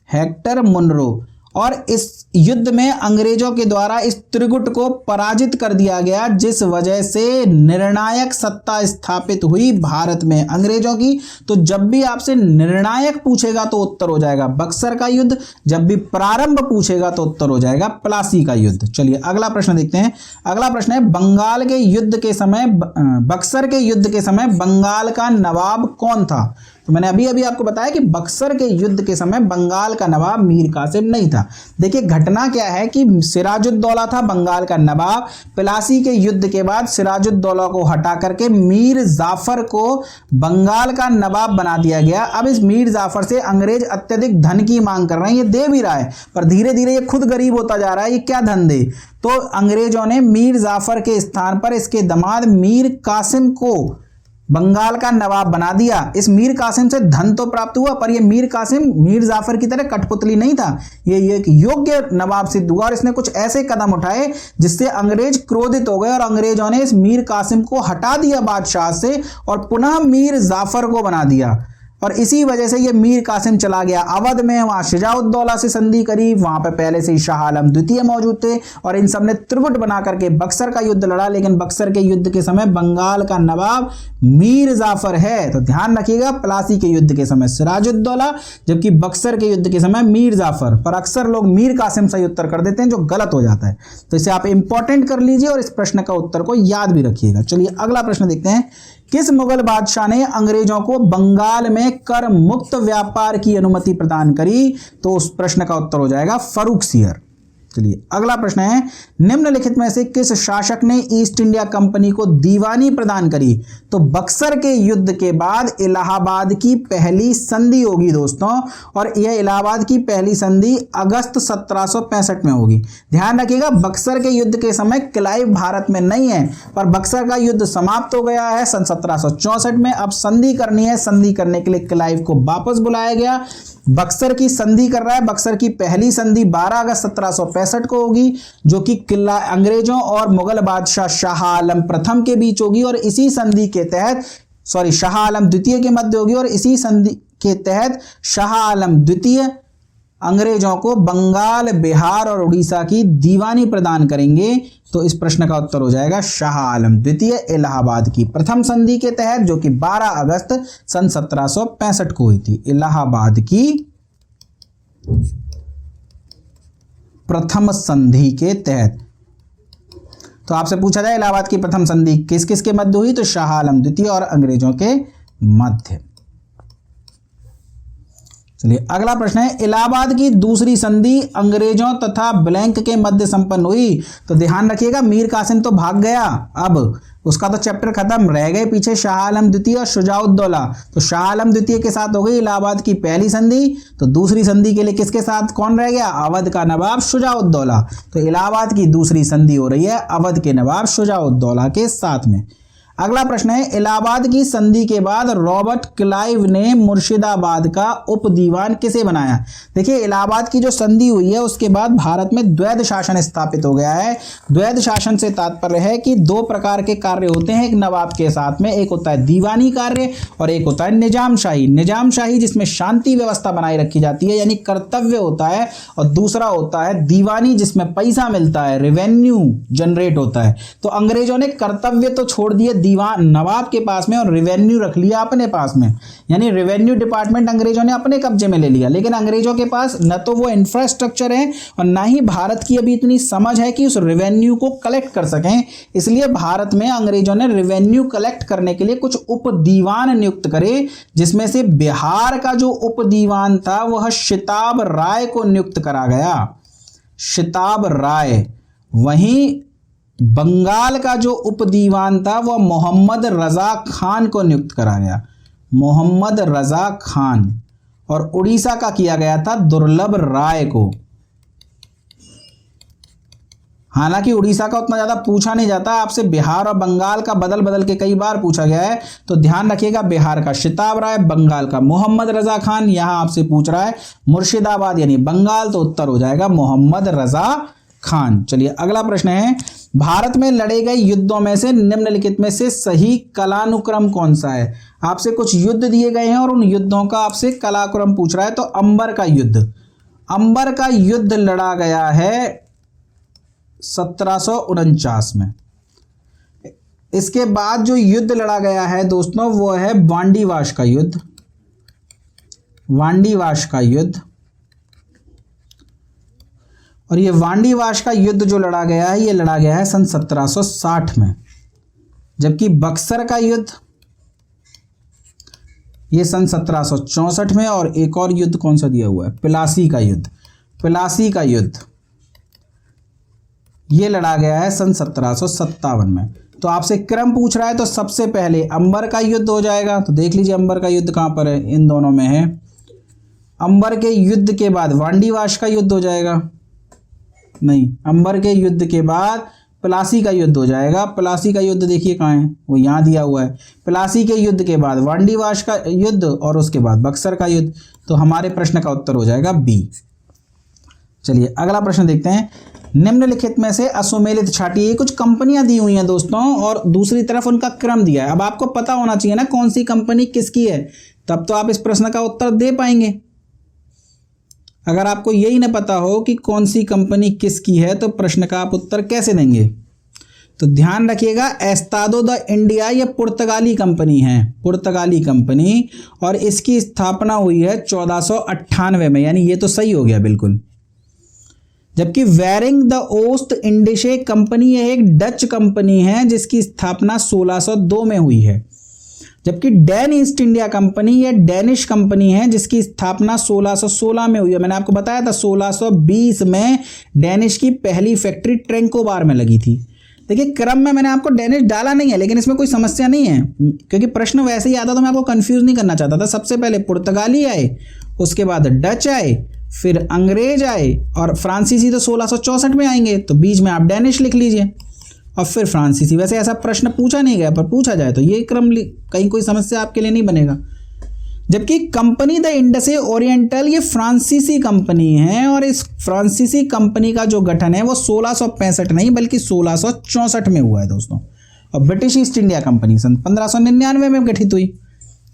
हेक्टर मुनरो। और इस युद्ध में अंग्रेजों के द्वारा इस त्रिगुट को पराजित कर दिया गया, जिस वजह से निर्णायक सत्ता स्थापित हुई भारत में अंग्रेजों की। तो जब भी आपसे निर्णायक पूछेगा तो उत्तर हो जाएगा बक्सर का युद्ध, जब भी प्रारंभ पूछेगा तो उत्तर हो जाएगा प्लासी का युद्ध। चलिए अगला प्रश्न देखते हैं। अगला प्रश्न है, बंगाल के युद्ध के समय, बक्सर के युद्ध के समय बंगाल का नवाब कौन था? तो मैंने अभी अभी आपको बताया कि बक्सर के युद्ध के समय बंगाल का नवाब मीर कासिम नहीं था। देखिए घटना क्या है कि सिराजुद्दौला था बंगाल का नवाब। प्लासी के युद्ध के बाद सिराजुद्दौला को हटा करके मीर जाफर को बंगाल का नवाब बना दिया गया। अब इस मीर जाफर से अंग्रेज अत्यधिक धन की मांग कर रहे हैं, ये दे भी रहा है पर धीरे धीरे ये खुद गरीब होता जा रहा है, ये क्या धन दे। तो अंग्रेजों ने मीर जाफर के स्थान पर इसके दामाद मीर कासिम को बंगाल का नवाब बना दिया। इस मीर कासिम से धन तो प्राप्त हुआ पर यह मीर कासिम मीर जाफर की तरह कठपुतली नहीं था, ये एक योग्य नवाब सिद्ध हुआ और इसने कुछ ऐसे कदम उठाए जिससे अंग्रेज क्रोधित हो गए और अंग्रेजों ने इस मीर कासिम को हटा दिया बादशाह से और पुनः मीर जाफर को बना दिया। और इसी वजह से ये मीर कासिम चला गया अवध में, वहां शुजाउद्दौला से संधि करी, वहां पे पहले से ही शाह आलम द्वितीय मौजूद थे और इन सब ने त्रिगुट बना करके बक्सर का युद्ध लड़ा। लेकिन बक्सर के युद्ध के समय बंगाल का नवाब मीर जाफर है, तो ध्यान रखिएगा प्लासी के युद्ध के समय सिराजुद्दौला, जबकि बक्सर के युद्ध के समय मीर जाफर। पर अक्सर लोग मीर कासिम सही उत्तर कर देते हैं जो गलत हो जाता है, तो इसे आप इंपॉर्टेंट कर लीजिए और इस प्रश्न का उत्तर को याद भी रखिएगा। चलिए अगला प्रश्न देखते हैं। किस मुगल बादशाह ने अंग्रेजों को बंगाल में कर मुक्त व्यापार की अनुमति प्रदान करी? तो उस प्रश्न का उत्तर हो जाएगा फर्रुखसियर। चलिए अगला प्रश्न है, निम्नलिखित में से किस शासक ने ईस्ट इंडिया कंपनी को दीवानी प्रदान करी? तो बक्सर के युद्ध के बाद इलाहाबाद की पहली संधि होगी दोस्तों, और यह इलाहाबाद की पहली संधि अगस्त 1765 में होगी। ध्यान रखिएगा बक्सर के युद्ध के समय क्लाइव भारत में नहीं है, पर बक्सर का युद्ध समाप्त हो गया है सन 1764 में। अब संधि करनी है, संधि करने के लिए क्लाइव को वापस बुलाया गया, बक्सर की संधि कर रहा है। बक्सर की पहली संधि 12 अगस्त 1765 को होगी, जो कि किला अंग्रेजों और मुगल बादशाह शाह आलम प्रथम के बीच होगी और इसी संधि के तहत शाह आलम द्वितीय के मध्य होगी और इसी संधि के तहत शाह आलम द्वितीय अंग्रेजों को बंगाल, बिहार और उड़ीसा की दीवानी प्रदान करेंगे। तो इस प्रश्न का उत्तर हो जाएगा शाह आलम द्वितीय इलाहाबाद की प्रथम संधि के तहत, जो कि 12 अगस्त सन 1765 को हुई थी। इलाहाबाद की प्रथम संधि के तहत। तो आपसे पूछा जाए इलाहाबाद की प्रथम संधि किस किस के मध्य हुई? तो शाह आलम द्वितीय और अंग्रेजों के मध्य। चलिए अगला प्रश्न है, इलाहाबाद की दूसरी संधि अंग्रेजों तथा ब्लैंक के मध्य संपन्न हुई? तो ध्यान रखिएगा मीर कासिम तो भाग गया, अब उसका तो चैप्टर खत्म, रह गए पीछे शाह आलम द्वितीय और शुजाउद्दौला। तो शाह आलम द्वितीय के साथ हो गई इलाहाबाद की पहली संधि, तो दूसरी संधि के लिए किसके साथ कौन रह गया? अवध का नवाब शुजाउद्दौला। तो इलाहाबाद की दूसरी संधि हो रही है अवध के नवाब शुजाउद्दौला के साथ में। अगला प्रश्न है, इलाहाबाद की संधि के बाद रॉबर्ट क्लाइव ने मुर्शिदाबाद का उप दीवान किसे बनाया? देखिए इलाहाबाद की जो संधि हुई है उसके बाद भारत में द्वैध शासन स्थापित हो गया है। द्वैध शासन से तात्पर्य है कि दो प्रकार के कार्य होते हैं एक नवाब के साथ में, एक होता है दीवानी कार्य और एक होता है निजामशाही। निजामशाही जिसमें शांति व्यवस्था बनाई रखी जाती है यानी कर्तव्य होता है, और दूसरा होता है दीवानी जिसमें पैसा मिलता है, रेवेन्यू जनरेट होता है। तो अंग्रेजों ने कर्तव्य तो छोड़ दिए दीवान नवाब के पास में और रेवेन्यू रख लिया अपने पास में, यानी रेवेन्यू डिपार्टमेंट अंग्रेजों ने अपने कब्जे में ले लिया। लेकिन अंग्रेजों के पास न तो वो इंफ्रास्ट्रक्चर है और ना ही भारत की अभी इतनी समझ है कि उस रेवेन्यू को कलेक्ट कर सकें, इसलिए भारत में अंग्रेजों ने रेवेन्यू कलेक्ट करने के लिए कुछ उप दीवान नियुक्त करे, जिसमें से बिहार का जो उप दीवान था वह शिताब राय को नियुक्त करा गया, शिताब राय। वहीं बंगाल का जो उप दीवान था वह मोहम्मद रजा खान को नियुक्त करा गया, मोहम्मद रजा खान। और उड़ीसा का किया गया था दुर्लभ राय को। हालांकि उड़ीसा का उतना ज्यादा पूछा नहीं जाता, आपसे बिहार और बंगाल का बदल बदल के कई बार पूछा गया है, तो ध्यान रखिएगा बिहार का शिताब राय, बंगाल का मोहम्मद रजा खान। यहां आपसे पूछ रहा है मुर्शिदाबाद यानी बंगाल, तो उत्तर हो जाएगा मोहम्मद रजा खान। चलिए अगला प्रश्न है, भारत में लड़े गए युद्धों में से निम्नलिखित में से सही कलानुक्रम कौन सा है? आपसे कुछ युद्ध दिए गए हैं और उन युद्धों का आपसे कलाक्रम पूछ रहा है। तो अंबर का युद्ध, अंबर का युद्ध लड़ा गया है 1749 में। इसके बाद जो युद्ध लड़ा गया है दोस्तों वो है वांडीवाश का युद्ध। वांडीवाश का युद्ध, और ये वांडीवाश का युद्ध जो लड़ा गया है ये लड़ा गया है सन 1760 में। जबकि बक्सर का युद्ध ये सन 1764 में, और एक और युद्ध कौन सा दिया हुआ है, प्लासी का युद्ध। प्लासी का युद्ध ये लड़ा गया है सन 1757 में। तो आपसे क्रम पूछ रहा है तो सबसे पहले अंबर का युद्ध हो जाएगा। तो देख लीजिए अंबर का युद्ध कहाँ पर है, इन दोनों में है। अंबर के युद्ध के बाद वांडीवाश का युद्ध हो जाएगा, नहीं, अंबर के युद्ध के बाद प्लासी का युद्ध हो जाएगा। प्लासी का युद्ध देखिए कहाँ है, वो यहाँ दिया हुआ है। प्लासी के युद्ध के बाद वांडीवाश का युद्ध और उसके बाद बक्सर का युद्ध। तो हमारे प्रश्न का उत्तर हो जाएगा बी। चलिए अगला प्रश्न देखते हैं। निम्नलिखित में से असुमेलित छांटिए। ये कुछ कंपनियां दी हुई हैं दोस्तों और दूसरी तरफ उनका क्रम दिया है। अब आपको पता होना चाहिए ना कौन सी कंपनी किसकी है, तब तो आप इस प्रश्न का उत्तर दे पाएंगे। अगर आपको यही ना पता हो कि कौन सी कंपनी किसकी है तो प्रश्न का आप उत्तर कैसे देंगे। तो ध्यान रखिएगा, एस्तादो द इंडिया ये पुर्तगाली कंपनी है, पुर्तगाली कंपनी, और इसकी स्थापना हुई है 1498 में, यानी ये तो सही हो गया बिल्कुल। जबकि वेरिंग द ओस्ट इंडिशे कंपनी ये एक डच कंपनी है जिसकी स्थापना 1602 में हुई है। जबकि डैन ईस्ट इंडिया कंपनी ये डेनिश कंपनी है जिसकी स्थापना 1616 में हुई है। मैंने आपको बताया था 1620 में डेनिश की पहली फैक्ट्री ट्रेंकोबार में लगी थी। देखिए क्रम में मैंने आपको डेनिश डाला नहीं है, लेकिन इसमें कोई समस्या नहीं है क्योंकि प्रश्न वैसे ही आता तो मैं आपको कंफ्यूज नहीं करना चाहता था। सबसे पहले पुर्तगाली आए, उसके बाद डच आए, फिर अंग्रेज आए, और फ्रांसीसी तो 1664 में आएंगे, तो बीच में आप डेनिश लिख लीजिए और फिर फ्रांसीसी। वैसे ऐसा प्रश्न पूछा नहीं गया, पर पूछा जाए तो ये क्रम कहीं कोई समस्या आपके लिए नहीं बनेगा। जबकि कंपनी द इंडसे ओरिएंटल ये फ्रांसीसी कंपनी है, और इस फ्रांसीसी कंपनी का जो गठन है वो 1665 नहीं बल्कि 1664 में हुआ है दोस्तों। और ब्रिटिश ईस्ट इंडिया कंपनी सन 1599 में गठित हुई।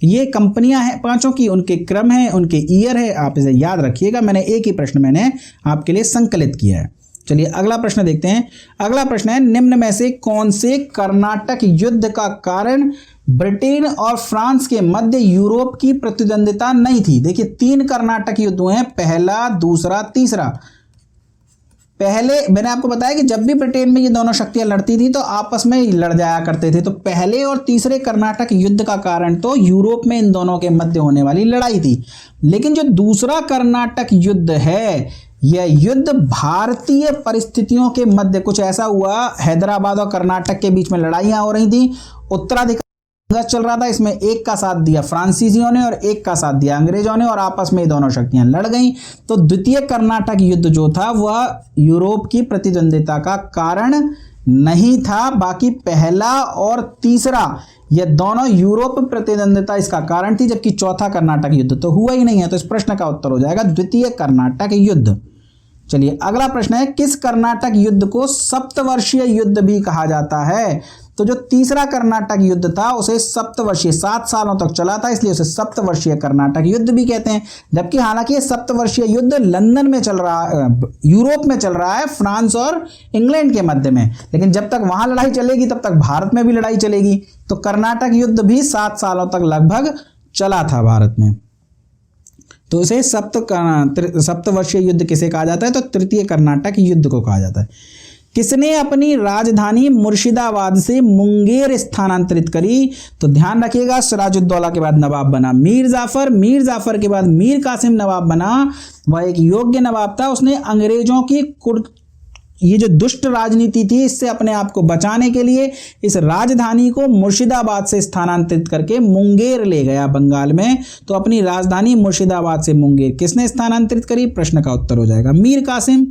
ये कंपनियां हैं पांचों की, उनके क्रम है, उनके ईयर है, आप इसे याद रखिएगा। मैंने एक ही प्रश्न मैंने आपके लिए संकलित किया है। चलिए अगला प्रश्न देखते हैं। अगला प्रश्न है, निम्न में से कौन से कर्नाटक युद्ध का कारण ब्रिटेन और फ्रांस के मध्य यूरोप की प्रतिद्वंदिता नहीं थी। देखिए 3 कर्नाटक युद्ध हुए हैं, पहला, दूसरा, तीसरा। पहले मैंने आपको बताया कि जब भी ब्रिटेन में ये दोनों शक्तियां लड़ती थी तो आपस में लड़ जाया करते थे। तो पहले और तीसरे कर्नाटक युद्ध का कारण तो यूरोप में इन दोनों के मध्य होने वाली लड़ाई थी। लेकिन जो दूसरा कर्नाटक युद्ध है यह युद्ध भारतीय परिस्थितियों के मध्य कुछ ऐसा हुआ, हैदराबाद और कर्नाटक के बीच में लड़ाइयां हो रही थी, उत्तराधिकार चल रहा था, इसमें एक का साथ दिया फ्रांसीसियों ने और एक का साथ दिया अंग्रेजों ने, और आपस में दोनों शक्तियां लड़ गईं। तो द्वितीय कर्नाटक युद्ध जो था वह यूरोप की प्रतिद्वंदिता का कारण नहीं था। बाकी पहला और तीसरा ये दोनों यूरोप प्रतिद्वंदिता इसका कारण थी, जबकि चौथा कर्नाटक युद्ध तो हुआ ही नहीं है। तो इस प्रश्न का उत्तर हो जाएगा द्वितीय कर्नाटक युद्ध। चलिए अगला प्रश्न है, किस कर्नाटक युद्ध को सप्तवर्षीय युद्ध भी कहा जाता है। तो जो तीसरा कर्नाटक युद्ध था उसे सप्तवर्षीय 7 सालों तक चला था, इसलिए उसे सप्तवर्षीय कर्नाटक युद्ध भी कहते हैं। जबकि हालांकि ये सप्तवर्षीय युद्ध लंदन में चल रहा है, यूरोप में चल रहा है, फ्रांस और इंग्लैंड के मध्य में, लेकिन जब तक वहां लड़ाई चलेगी तब तक भारत में भी लड़ाई चलेगी। तो कर्नाटक युद्ध भी 7 सालों तक लगभग चला था भारत में। तो इसे सप्तवर्षीय युद्ध किसे कहा जाता है, तो तृतीय कर्नाटक युद्ध को कहा जाता है। किसने अपनी राजधानी मुर्शिदाबाद से मुंगेर स्थानांतरित करी। तो ध्यान रखिएगा, सिराजुद्दौला के बाद नवाब बना मीर जाफर, मीर जाफर के बाद मीर कासिम नवाब बना। वह एक योग्य नवाब था, उसने अंग्रेजों की ये जो दुष्ट राजनीति थी इससे अपने आप को बचाने के लिए इस राजधानी को मुर्शिदाबाद से स्थानांतरित करके मुंगेर ले गया बंगाल में। तो अपनी राजधानी मुर्शिदाबाद से मुंगेर किसने स्थानांतरित करी, प्रश्न का उत्तर हो जाएगा मीर कासिम।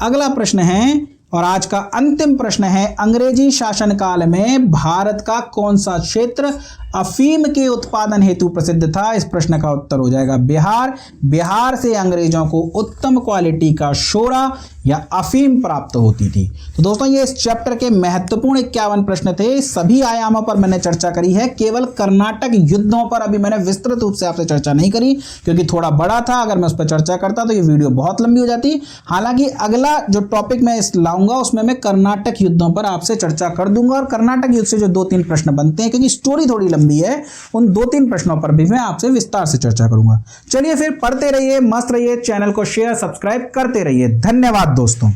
अगला प्रश्न है और आज का अंतिम प्रश्न है, अंग्रेजी शासनकाल में भारत का कौन सा क्षेत्र अफीम के उत्पादन हेतु प्रसिद्ध था? इस प्रश्न का उत्तर हो जाएगा बिहार। बिहार से अंग्रेजों को उत्तम क्वालिटी का शोरा या अफीम प्राप्त होती थी। तो दोस्तों ये इस चैप्टर के महत्वपूर्ण 51 प्रश्न थे। सभी आयामों पर मैंने चर्चा करी है, केवल कर्नाटक युद्धों पर अभी मैंने विस्तृत रूप से आपसे चर्चा नहीं करी क्योंकि थोड़ा बड़ा था। अगर मैं उस पर चर्चा करता तो ये वीडियो बहुत लंबी हो जाती। हालांकि अगला जो टॉपिक मैं लाऊंगा उसमें मैं कर्नाटक युद्धों पर आपसे चर्चा कर दूंगा और कर्नाटक युद्ध से जो 2-3 प्रश्न बनते हैं, क्योंकि स्टोरी थोड़ी लंबी है, उन 2-3 प्रश्नों पर भी मैं आपसे विस्तार से चर्चा करूंगा। चलिए फिर पढ़ते रहिए, मस्त रहिए, चैनल को शेयर सब्सक्राइब करते रहिए। धन्यवाद दोस्तों।